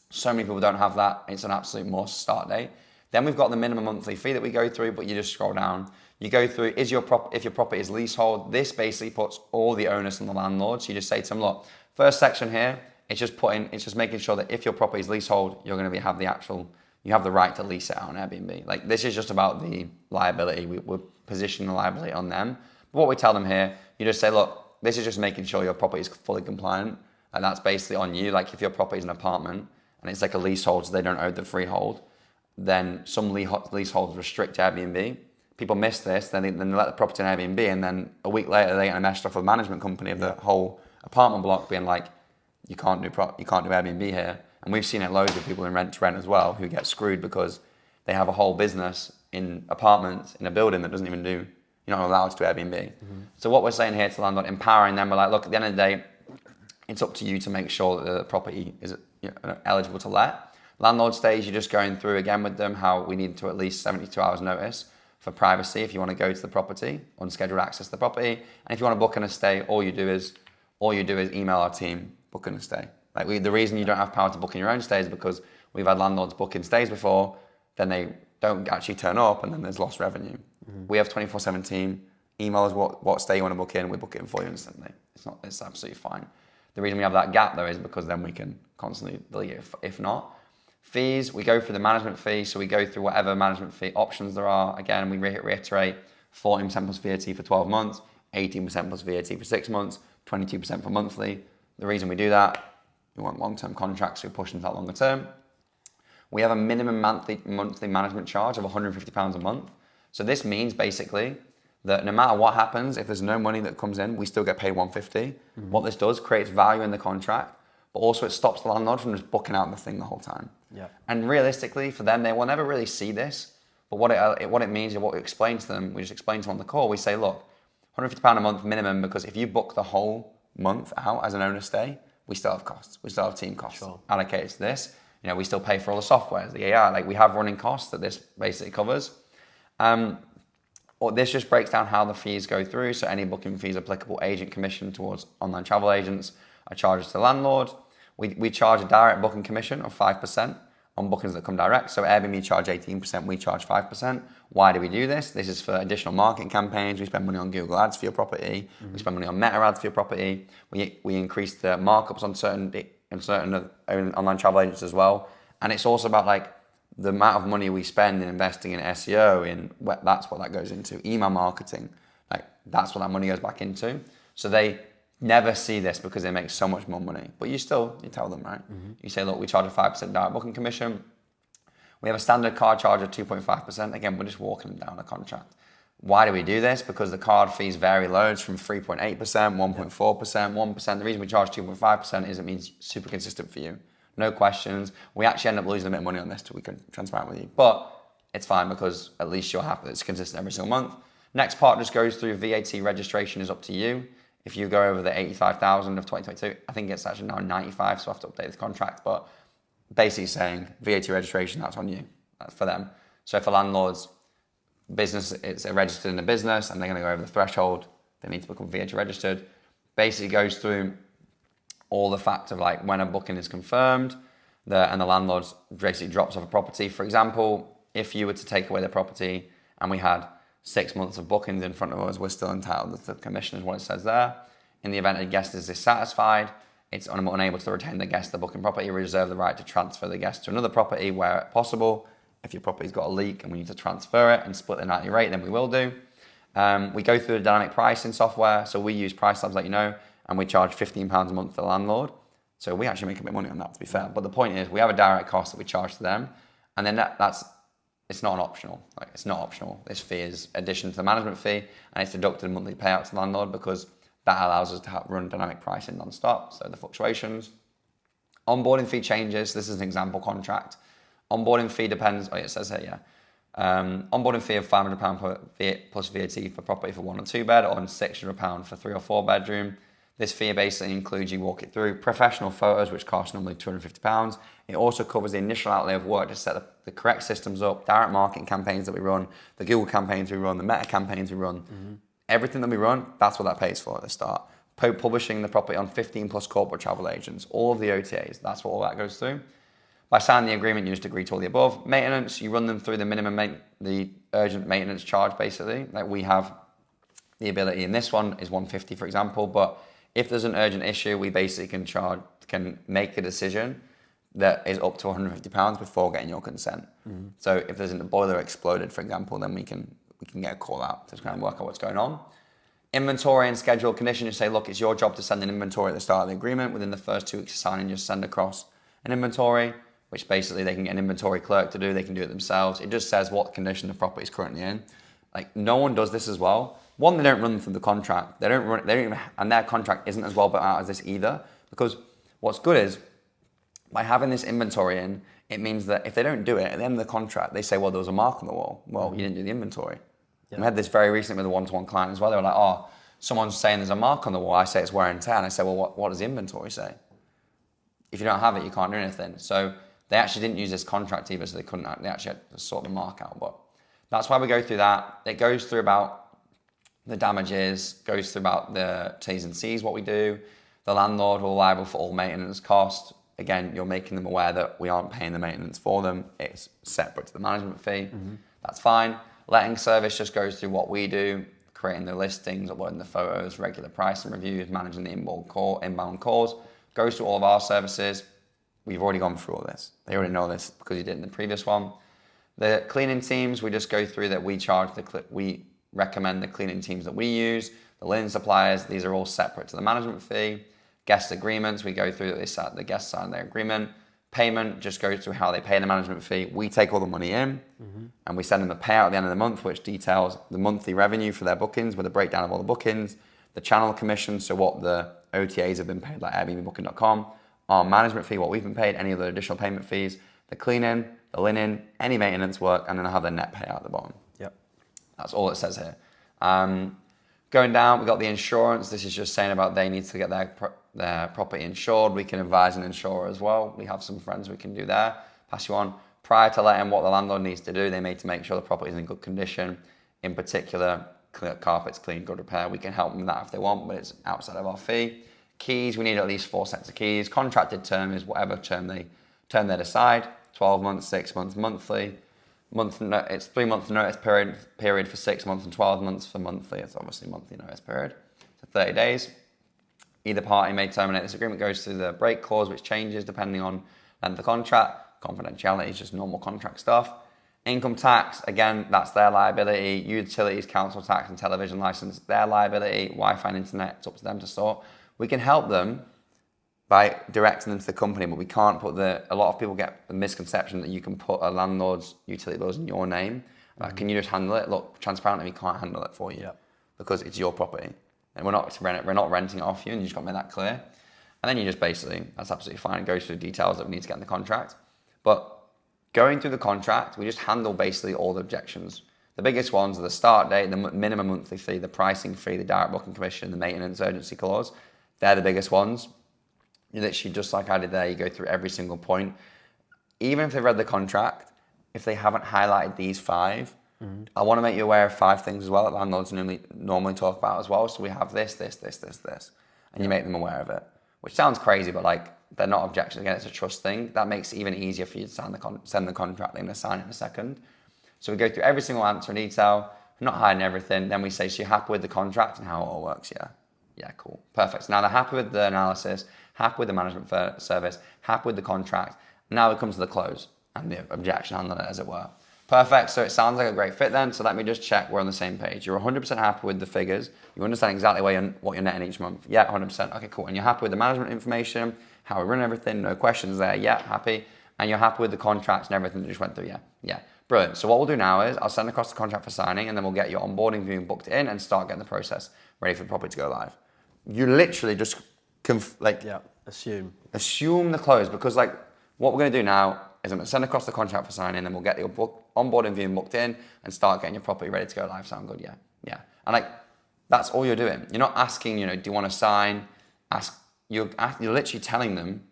so many people don't have that, it's an absolute must start date. Then we've got the minimum monthly fee that we go through, but you just scroll down. You go through, if your property is leasehold, this basically puts all the onus on the landlord. So you just say to them, look, first section here, it's just making sure that if your property is leasehold, you're going to you have the right to lease it out on Airbnb. Like, this is just about the liability. We're positioning the liability on them. But what we tell them here, you just say, look, this is just making sure your property is fully compliant. And that's basically on you. Like, if your property is an apartment and it's like a leasehold, so they don't own the freehold, then some leaseholds restrict Airbnb. People miss this, then they let the property on Airbnb, and then a week later they get a message off of the management company of the whole apartment block being like, you can't do Airbnb here. And we've seen it loads of people in rent to rent as well who get screwed because they have a whole business in apartments in a building that doesn't even you're not allowed to do Airbnb. Mm-hmm. So what we're saying here to the landlord, empowering them, we're like, look, at the end of the day, it's up to you to make sure that the property is eligible to let. Landlord stage, you're just going through again with them how we need to at least 72 hours notice for privacy if you want to go to the property, unscheduled access to the property. And if you want to book in a stay, all you do is email our team, book in a stay. Like, the reason you don't have power to book in your own stays is because we've had landlords book in stays before, then they don't actually turn up, and then there's lost revenue. Mm-hmm. We have 24/7 team, email us what stay you want to book in, we book it in for you instantly. It's absolutely fine. The reason we have that gap though is because then we can constantly delete it if not. Fees, we go through the management fee, so we go through whatever management fee options there are. Again, we reiterate 14% plus VAT for 12 months, 18% plus VAT for 6 months, 22% for monthly. The reason we do that, we want long-term contracts, so we push into that longer term. We have a minimum monthly management charge of £150 a month. So this means basically that no matter what happens, if there's no money that comes in, we still get paid 150. What this does, creates value in the contract, but also it stops the landlord from just booking out the thing the whole time. Yeah. And realistically, for them, they will never really see this. But what it means is what we explain to them, we just explain to them on the call. We say, look, £150 a month minimum, because if you book the whole month out as an owner stay, we still have costs. We still have team costs allocated to this. You know, we still pay for all the software, the AI. Like, we have running costs that this basically covers. Or this just breaks down how the fees go through. So any booking fees applicable, agent commission towards online travel agents are charged to the landlord. We charge a direct booking commission of 5% on bookings that come direct. So Airbnb charge 18%, we charge 5%. Why do we do this? This is for additional marketing campaigns. We spend money on Google ads for your property. We spend money on Meta ads for your property. We increase the markups on certain online travel agents as well. And it's also about like the amount of money we spend in investing in SEO, that's what that goes into. Email marketing, like that's what that money goes back into. So they never see this because they make so much more money. But you tell them, right? You say, look, we charge a 5% direct booking commission. We have a standard card charge of 2.5%. Again, we're just walking them down a contract. Why do we do this? Because the card fees vary loads from 3.8%, 1.4%, 1%. The reason we charge 2.5% is it means super consistent for you. No questions. We actually end up losing a bit of money on this till we can transparent with you. But it's fine because at least you're happy that it's consistent every single month. Next part just goes through VAT registration is up to you. If you go over the 85,000 of 2022, I think it's actually now 95, so I have to update the contract. But basically saying VAT registration, that's on you. That's for them. So for landlords, business, it's registered in a business and they're going to go over the threshold. They need to become VAT registered. Basically goes through all the fact of like when a booking is confirmed and the landlord basically drops off a property. For example, if you were to take away the property and we had 6 months of bookings in front of us, we're still entitled to the commission is what it says there. In the event a guest is dissatisfied, it's unable to retain the guest, the booking property, reserve the right to transfer the guest to another property where possible. If your property's got a leak and we need to transfer it and split the nightly rate, then we will do. We go through the dynamic pricing software. So we use Price Labs, like you know, and we charge £15 a month for the landlord. So we actually make a bit of money on that, to be fair. But the point is, we have a direct cost that we charge to them, and then it's not an optional. Like, it's not optional. This fee is addition to the management fee, and it's deducted monthly payout to the landlord because that allows us to run dynamic pricing non-stop, so the fluctuations. Onboarding fee changes. This is an example contract. Onboarding fee depends, it says here, onboarding fee of £500 plus VAT for property for 1 or 2 bed, or £600 for 3 or 4 bedroom. This fee basically includes, you walk it through, professional photos, which cost normally £250. It also covers the initial outlay of work to set the correct systems up, direct marketing campaigns that we run, the Google campaigns we run, the Meta campaigns we run. Everything that we run, that's what that pays for at the start. Publishing the property on 15 plus corporate travel agents, all of the OTAs, that's what all that goes through. By signing the agreement, you just agree to all the above. Maintenance, you run them through the urgent maintenance charge, basically. Like, we have the ability, in this one is 150, for example, but if there's an urgent issue, we basically can make a decision that is up to £150 before getting your consent. So if there's a boiler exploded, for example, then we can get a call out to kind of work out what's going on. Inventory and schedule condition, you say, look, it's your job to send an inventory at the start of the agreement. Within the first 2 weeks of signing, just send across an inventory, which basically they can get an inventory clerk to do. They can do it themselves. It just says what condition the property is currently in. Like, no one does this as well. One, they don't run through the contract. They don't even, and their contract isn't as well built out as this either. Because what's good is, by having this inventory in, it means that if they don't do it, at the end of the contract, they say, well, there was a mark on the wall. Well, you didn't do the inventory. Yeah. We had this very recently with a one-to-one client as well. They were like, oh, someone's saying there's a mark on the wall. I say it's wear and tear. And I say, well, what does the inventory say? If you don't have it, you can't do anything. So they actually didn't use this contract either, so they actually had to sort the mark out. But that's why we go through that. It goes through about the damages, goes through about the T's and C's, what we do. The landlord will be liable for all maintenance costs. Again, you're making them aware that we aren't paying the maintenance for them. It's separate to the management fee. That's fine. Letting service just goes through what we do, creating the listings, uploading the photos, regular pricing reviews, managing the inbound calls. Goes through all of our services. We've already gone through all this. They already know this because you did in the previous one. The cleaning teams, we just go through that. We recommend the cleaning teams that we use. The linen suppliers, these are all separate to the management fee. Guest agreements, we go through that the guests sign their agreement. Payment just goes through how they pay the management fee. We take all the money in and we send them a payout at the end of the month, which details the monthly revenue for their bookings with a breakdown of all the bookings, the channel commission, so what the OTAs have been paid, like Airbnb.com, our management fee, what we've been paid, any other additional payment fees, the cleaning, the linen, any maintenance work, and then I have their net payout at the bottom. Yep. That's all it says here. Going down, we got the insurance. This is just saying about they need to get their property insured. We can advise an insurer as well. We have some friends we can do there. Pass you on. Prior to letting what the landlord needs to do, they need to make sure the property is in good condition. In particular, carpets clean, good repair. We can help them with that if they want, but it's outside of our fee. Keys, we need at least 4 sets of keys. Contracted term is whatever term they decide. 12 months, 6 months, monthly. It's 3 month notice period for 6 months and 12 months for monthly. It's obviously monthly notice period. So 30 days. Either party may terminate this agreement, goes through the break clause, which changes depending on length of contract. Confidentiality is just normal contract stuff. Income tax, again, that's their liability. Utilities, council tax and television license, their liability. Wi-Fi and internet, it's up to them to sort. We can help them by directing them to the company, but we can't put a lot of people get the misconception that you can put a landlord's utility bills in your name. Can you just handle it? Look, transparently, we can't handle it for you because it's your property. And we're not renting it off you, and you just got to make that clear. And then you just basically, that's absolutely fine. It goes through the details that we need to get in the contract. But going through the contract, we just handle basically all the objections. The biggest ones are the start date, the minimum monthly fee, the pricing fee, the direct booking commission, the maintenance urgency clause. They're the biggest ones. You literally, just like I did there, you go through every single point. Even if they've read the contract, if they haven't highlighted these 5, I want to make you aware of 5 things as well that landlords normally talk about as well. So we have this, and you make them aware of it, which sounds crazy, but like they're not objections. Again, it's a trust thing. That makes it even easier for you to send the contract. They're going to sign it in a second. So we go through every single answer in detail, not hiding everything. Then we say, so you're happy with the contract and how it all works? Yeah, cool. Perfect. So now they're happy with the analysis, happy with the management service, happy with the contract. Now it comes to the close and the objection handling it, as it were. Perfect. So it sounds like a great fit then. So let me just check we're on the same page. You're 100% happy with the figures. You understand exactly what you're netting each month. Yeah, 100%. Okay, cool. And you're happy with the management information, how we run everything, no questions there. Yeah, happy. And you're happy with the contracts and everything that just went through. Yeah. Brilliant. So what we'll do now is I'll send across the contract for signing, and then we'll get your onboarding viewing booked in and start getting the process ready for the property to go live. You literally just assume the close, because like what we're going to do now is I'm going to send across the contract for signing, and we'll get your onboarding viewing booked in and start getting your property ready to go live. Sound good? Yeah. And like that's all you're doing. You're not asking, do you want to sign? You're literally telling them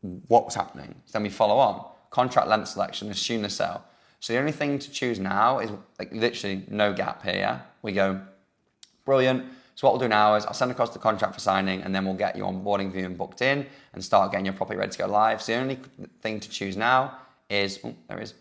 what's happening. So then we follow on. Contract length selection, assume the sale. So the only thing to choose now is like literally no gap here. Yeah? We go, brilliant. So what we'll do now is I'll send across the contract for signing, and then we'll get your onboarding viewing booked in and start getting your property ready to go live. So the only thing to choose now is, there is.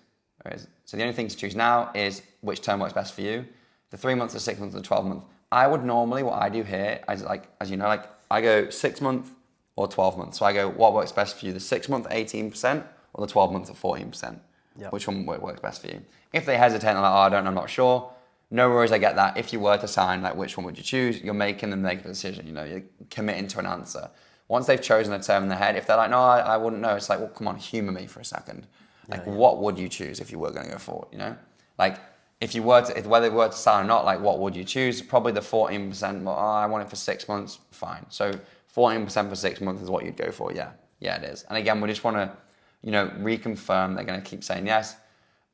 So the only thing to choose now is which term works best for you. The 3 months, the 6 months, the 12 month. I would normally, what I do here, as you know, I go 6 month or 12 months. So I go, what works best for you? The 6 month at 18% or the 12 months at 14%? Yep. Which one works best for you? If they hesitate and I don't know, I'm not sure. No worries, I get that. If you were to sign, which one would you choose? You're making them make a decision, you're committing to an answer. Once they've chosen a term in their head, if they're like, no, I wouldn't know, it's like, well, come on, humor me for a second. What would you choose if you were going to go forward, Like, whether they were to sign or not, what would you choose? Probably the 14%, well, I want it for 6 months, fine. So 14% for 6 months is what you'd go for, yeah, it is. And again, we just want to, reconfirm they're going to keep saying yes.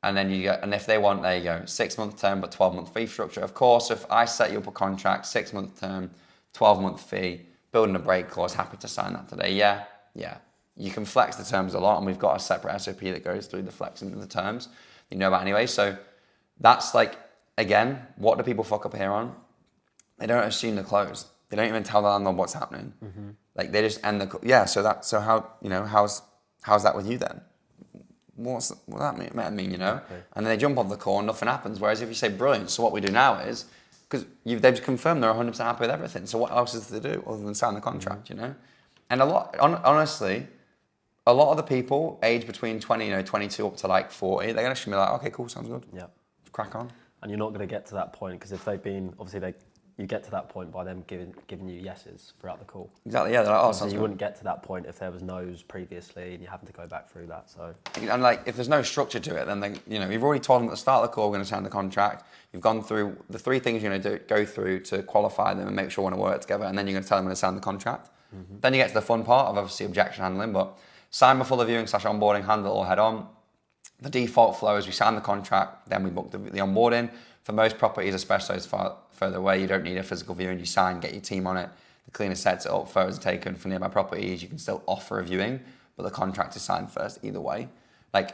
And then and if they want, there you go, 6 month term, but 12 month fee structure. Of course, if I set you up a contract, 6 month term, 12 month fee, building a break clause, happy to sign that today. Yeah. You can flex the terms a lot, and we've got a separate SOP that goes through the flexing of the terms you know about anyway. So that's again, what do people fuck up here on? They don't assume the close. They don't even tell the landlord what's happening. Mm-hmm. They just end so how's that with you then? What that mean? Okay. And then they jump off the call and nothing happens. Whereas if you say brilliant, so what we do now is, because they've confirmed they're 100% happy with everything. So what else is there to do other than sign the contract? And honestly, a lot of the people aged between 22 up to 40, they're gonna be like, okay, cool, sounds good. Yeah, crack on. And you're not going to get to that point, because if they've been, obviously you get to that point by them giving you yeses throughout the call. Exactly, yeah. They're like, oh, So sounds you good. wouldn't get to that point if there was no's previously and you're having to go back through that. So And like, if there's no structure to it, then they, you've already told them at the start of the call we're going to sign the contract. You've gone through the 3 things you're going to go through to qualify them and make sure we want to work together, and then you're going to tell them to sign the contract. Then you get to the fun part of obviously objection handling, but sign before the viewing / onboarding, handle or head on. The default flow is we sign the contract, then we book the onboarding. For most properties, especially as far further away, you don't need a physical viewing. You sign, get your team on it. The cleaner sets it up, photos are taken for nearby properties. You can still offer a viewing, but the contract is signed first either way. Like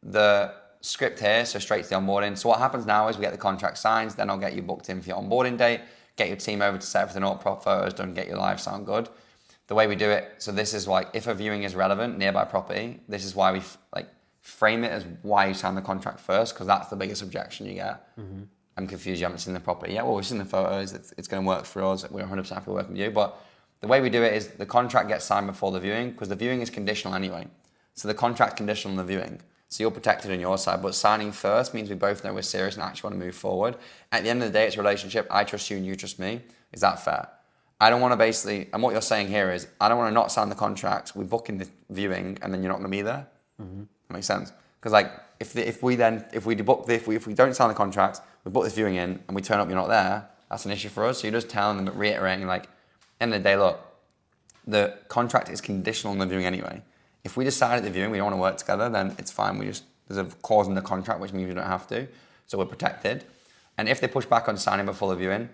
the script here, so straight to the onboarding. So what happens now is we get the contract signed, then I'll get you booked in for your onboarding date, get your team over to set everything up, prop photos done, get your live sound good. The way we do it, so this is like, if a viewing is relevant, nearby property, this is why we frame it as why you sign the contract first, because that's the biggest objection you get. I'm confused, you haven't seen the property. Yeah, well, we've seen the photos, it's going to work for us, we're 100% happy working with you. But the way we do it is the contract gets signed before the viewing, because the viewing is conditional anyway. So the contract's conditional on the viewing. So you're protected on your side, but signing first means we both know we're serious and actually want to move forward. At the end of the day, it's a relationship. I trust you and you trust me. Is that fair? I don't want to basically, and what you're saying here is, I don't want to not sign the contracts, we book in the viewing, and then you're not going to be there. That makes sense. Because like, if we don't sign the contracts, we book this viewing in, and we turn up, you're not there, that's an issue for us. So you're just telling them, reiterating, like, end of the day, look, the contract is conditional on the viewing anyway. If we decide at the viewing we don't want to work together, then it's fine. There's a clause in the contract which means we don't have to, so we're protected. And if they push back on signing before the viewing,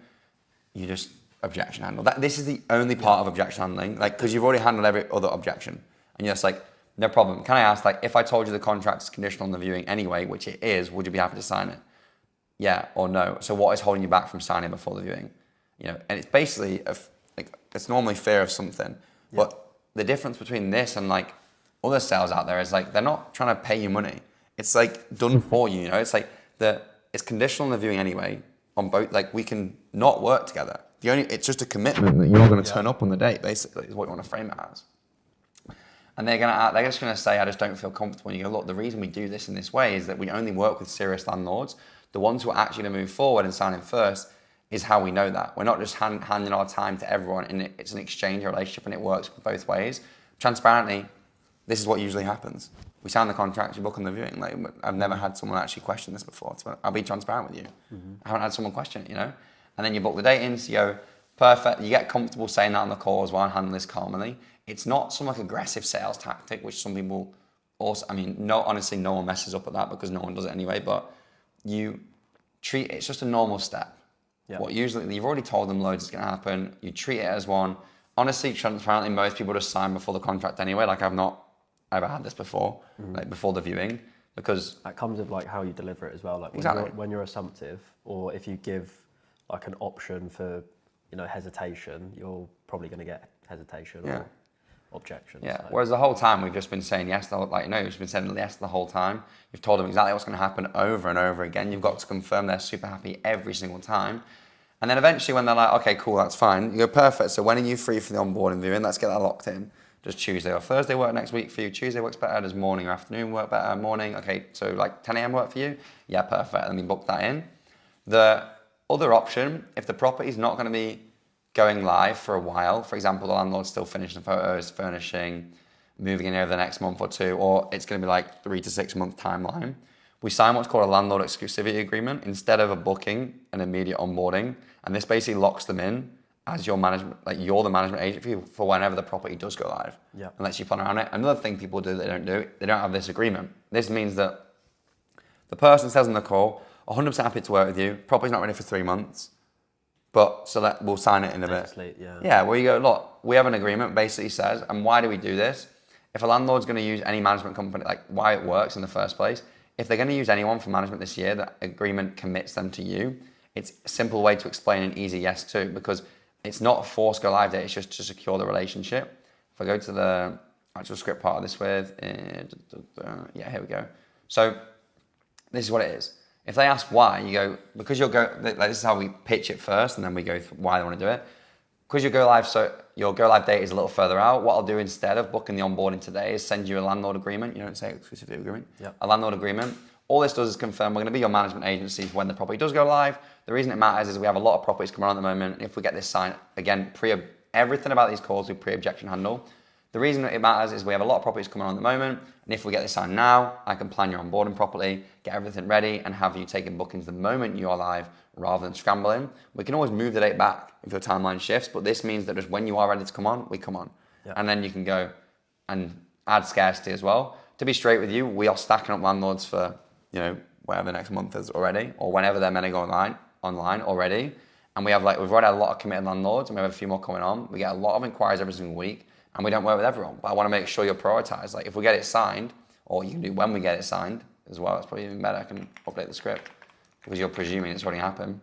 you just objection handle. This is the only part of objection handling, like, because you've already handled every other objection, and you're just like, no problem. Can I ask, like, if I told you the contract is conditional on the viewing anyway, which it is, would you be happy to sign it? Yeah or no? So what is holding you back from signing before the viewing? And it's basically it's normally fear of something, but the difference between this and like other sales out there is like they're not trying to pay you money. It's like done for you. It's like it's conditional on the viewing anyway. On both, like, we can not work together. It's just a commitment that you're not going to turn up on the date. Basically, is what you want to frame it as. And they're just going to say, I just don't feel comfortable. And you go, look, the reason we do this in this way is that we only work with serious landlords. The ones who are actually going to move forward and sign in first is how we know that. We're not just handing our time to everyone, and it's an exchange, a relationship, and it works both ways. Transparently, this is what usually happens. We sign the contract, we book on the viewing. Like, I've never had someone actually question this before. I'll be transparent with you. I haven't had someone question it, And then you book the date in, so you go, perfect. You get comfortable saying that on the call as well and handling this calmly. It's not some like aggressive sales tactic, which some people also, honestly, no one messes up at that because no one does it anyway, but you treat it's just a normal step. Yeah. What usually, you've already told them loads is going to happen. You treat it as one. Honestly, transparently, most people just sign before the contract anyway. Like, I've not ever had this before, like before the viewing, because that comes with like how you deliver it as well. Like when you're assumptive, or if you give like an option for, hesitation, you're probably going to get hesitation or objection. Yeah. So. Whereas the whole time we've just been saying yes, we've been saying yes the whole time. You've told them exactly what's going to happen over and over again. You've got to confirm they're super happy every single time. And then eventually when they're like, okay, cool, that's fine. You go, perfect. So when are you free for the onboarding viewing? Let's get that locked in. Does Tuesday or Thursday work next week for you? Tuesday works better. Does morning or afternoon work better? Morning. Okay, so like 10 a.m. work for you? Yeah, perfect. Let me book that in. The other option, if the property's not going to be going live for a while, for example, the landlord's still finishing the photos, furnishing, moving in over the next month or two, or it's going to be like 3 to 6 month timeline, we sign what's called a landlord exclusivity agreement instead of a booking and immediate onboarding. And this basically locks them in as your management, like you're the management agent for whenever the property does go live. Yeah. And lets you plan around it. Another thing people do that they don't have this agreement. This means that the person says on the call, 100% happy to work with you, property's not ready for 3 months, but so that we'll sign it in a bit. Yeah, where you go, look, we have an agreement, basically says, and why do we do this? If a landlord's going to use any management company, like why it works in the first place, if they're going to use anyone for management this year, that agreement commits them to you. It's a simple way to explain an easy yes to, because it's not a forced go live date, it's just to secure the relationship. If I go to the actual script part of this with, yeah, here we go. So this is what it is. If they ask why, you go, because this is how we pitch it first, and then we go why they want to do it. Because your go live date is a little further out, what I'll do instead of booking the onboarding today is send you a landlord agreement. You don't say exclusivity agreement. Yep. A landlord agreement. All this does is confirm we're going to be your management agency for when the property does go live. The reason it matters is we have a lot of properties coming on at the moment. And if we get this signed, again, everything about these calls we pre-objection handle. The reason it matters is we have a lot of properties coming on at the moment. And if we get this signed now, I can plan your onboarding properly, get everything ready, and have you taking bookings the moment you are live rather than scrambling. We can always move the date back if your timeline shifts, but this means that just when you are ready to come on, we come on. Yeah. And then you can go and add scarcity as well. To be straight with you, we are stacking up landlords for, whatever the next month is already, or whenever they're meant to go online already. And we've already had a lot of committed landlords, and we have a few more coming on. We get a lot of inquiries every single week, and we don't work with everyone. But I want to make sure you're prioritized. Like if we get it signed, or you can do when we get it signed as well, it's probably even better. I can update the script because you're presuming it's already happened.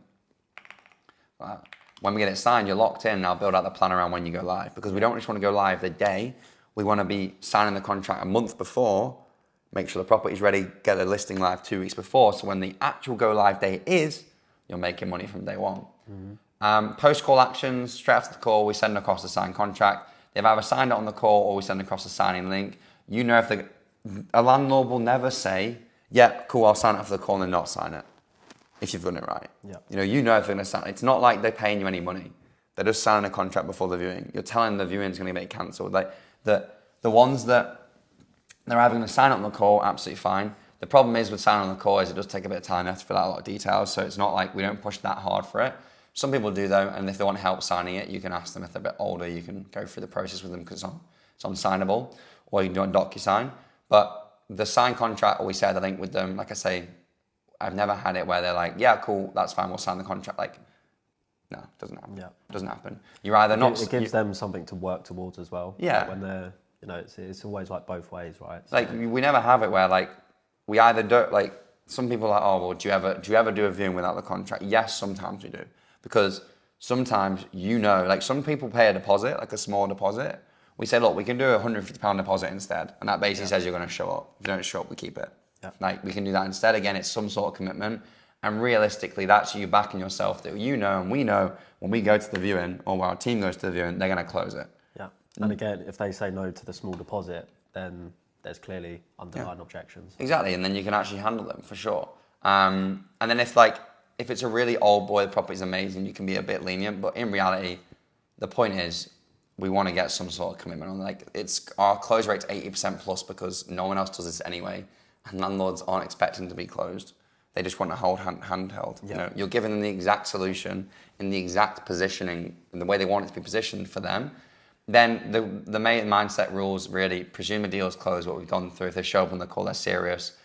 When we get it signed, you're locked in, and I'll build out the plan around when you go live, because we don't just want to go live the day. We want to be signing the contract a month before, make sure the property's ready, get the listing live 2 weeks before. So when the actual go live date is, you're making money from day one. Mm-hmm. Post-call actions, straight after the call, we send across the signed contract. They've either signed it on the call or we send across the signing link. If a landlord will never say, yeah, cool, I'll sign it after the call and then not sign it, if you've done it right. Yeah. If they're going to sign. It's not like they're paying you any money. They're just signing a contract before the viewing. You're telling the viewing's going to get cancelled. Like the ones that they're either going to sign up on the call, absolutely fine. The problem is with signing on the call is it does take a bit of time. You have to fill out a lot of details. So it's not like we don't push that hard for it. Some people do though, and if they want help signing it, you can ask them. If they're a bit older, you can go through the process with them because it's unsignable, or you can do it on DocuSign. But the signed contract, or we share the link with them, like I say, I've never had it where they're like, yeah, cool, that's fine, we'll sign the contract. Like, no, it doesn't happen. Yeah. It doesn't happen. You're either not... It gives them something to work towards as well. Yeah. Like when they're, it's always like both ways, right? So, like, we never have it where like, we either don't, like, some people are like, oh, well, do you ever do a viewing without the contract? Yes, sometimes we do. Because sometimes, like some people pay a deposit, like a small deposit. We say, look, we can do a £150 deposit instead. And that basically says you're going to show up. If you don't show up, we keep it. Yeah. Like we can do that instead. Again, it's some sort of commitment. And realistically, that's you backing yourself that and we know when we go to the viewing or when our team goes to the viewing, they're going to close it. Yeah. And again, if they say no to the small deposit, then there's clearly underlying objections. Exactly. And then you can actually handle them for sure. And then if it's a really old boy, the property's amazing, you can be a bit lenient. But in reality, the point is we want to get some sort of commitment on. Like our close rate's 80% plus because no one else does this anyway. And landlords aren't expecting to be closed. They just want to hold handheld. Yeah. You're giving them the exact solution in the exact positioning in the way they want it to be positioned for them. Then the main mindset rules really presume a deal is closed, what we've gone through. If they show up on the call, they're serious.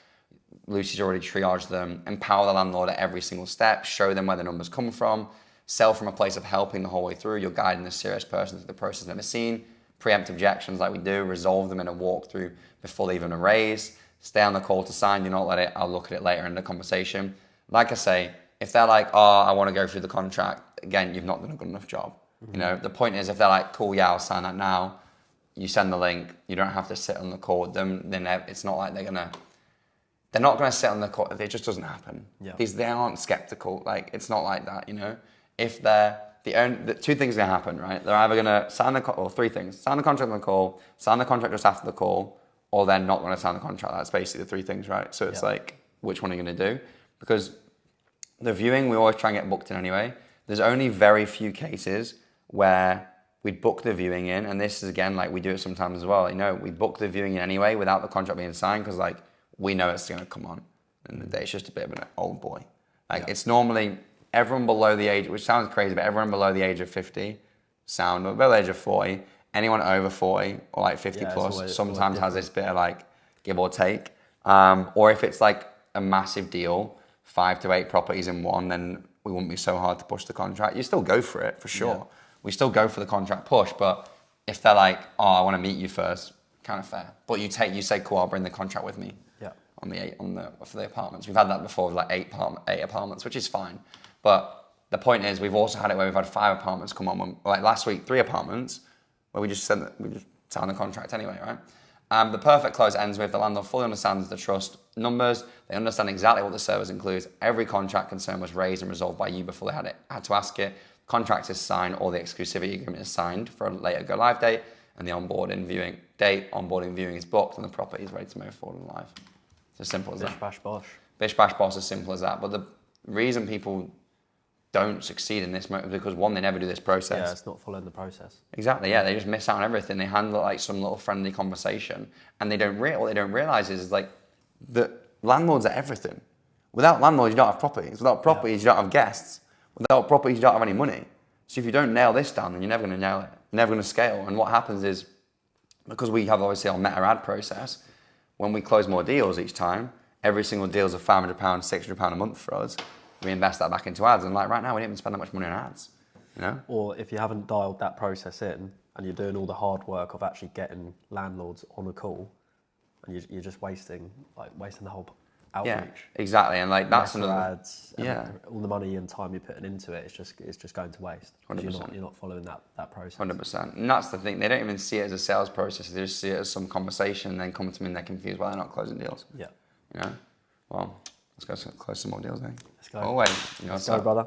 Lucy's already triaged them. Empower the landlord at every single step. Show them where the numbers come from. Sell from a place of helping the whole way through. You're guiding the serious person through the process never seen. Preempt objections like we do. Resolve them in a walkthrough before they even raise. Stay on the call to sign. Do not let it. I'll look at it later in the conversation. Like I say, if they're like, oh, I want to go through the contract, again, you've not done a good enough job. Mm-hmm. The point is, if they're like, cool, yeah, I'll sign that now. You send the link. You don't have to sit on the call with them. Then it's not like they're not gonna sit on the call. It just doesn't happen. Yeah. Because they aren't skeptical. Like it's not like that. If they're the two things are gonna happen, right? They're either gonna sign three things: sign the contract on the call, sign the contract just after the call, or they're not going to sign the contract. That's basically the three things, right? So it's like, which one are you going to do? Because the viewing, we always try and get booked in anyway. There's only very few cases where we'd book the viewing in, and this is again, like we do it sometimes as well. We book the viewing in anyway without the contract being signed because like we know it's going to come on. And the day it's just a bit of an old boy. It's normally everyone below the age, which sounds crazy, but everyone below the age of 50, or below the age of 40, anyone over 40 or like 50 plus sometimes has this bit of like give or take. Or if it's like a massive deal, 5 to 8 properties in one, then we wouldn't be so hard to push the contract. You still go for it for sure. Yeah. We still go for the contract push, but if they're like, oh, I want to meet you first, kind of fair. But you say, cool, I'll bring the contract with me. Yeah. For the apartments. We've had that before with like 8 apartments, which is fine. But the point is, we've also had it where we've had 5 apartments come on. Like last week, 3 apartments. Where we just sign the contract anyway, right? The perfect close ends with the landlord fully understands the trust numbers. They understand exactly what the service includes. Every contract concern was raised and resolved by you before they had to ask it. Contract is signed or the exclusivity agreement is signed for a later go live date, and the onboarding viewing is booked, and the property is ready to move forward and live. It's as simple as that. Bash bosh. Bish bash boss, as simple as that. But the reason people don't succeed in this is because one, they never do this process. Yeah, it's not following the process. Exactly. Yeah, they just miss out on everything. They handle it like some little friendly conversation, and what they don't realize is like that landlords are everything. Without landlords, you don't have properties. Without properties, you don't have guests. Without properties, you don't have any money. So if you don't nail this down, then you're never going to nail it. You're never going to scale. And what happens is, because we have obviously our meta ad process, when we close more deals each time, every single deal is a £500, £600 a month for us. We invest that back into ads, and like right now, we didn't even spend that much money on ads. You know? Or if you haven't dialed that process in, and you're doing all the hard work of actually getting landlords on a call, and you're just wasting the whole outreach. Yeah, exactly, and like that's Meta another. ads. And all the money and time you're putting into it, it's just going to waste. 100%. You're not following that process. 100%. And that's the thing. They don't even see it as a sales process. They just see it as some conversation, and then come to me and they're confused why they're not closing deals. Yeah. You know. Well, let's go close some more deals then. Let's go. Oh wait, Let's go, brother.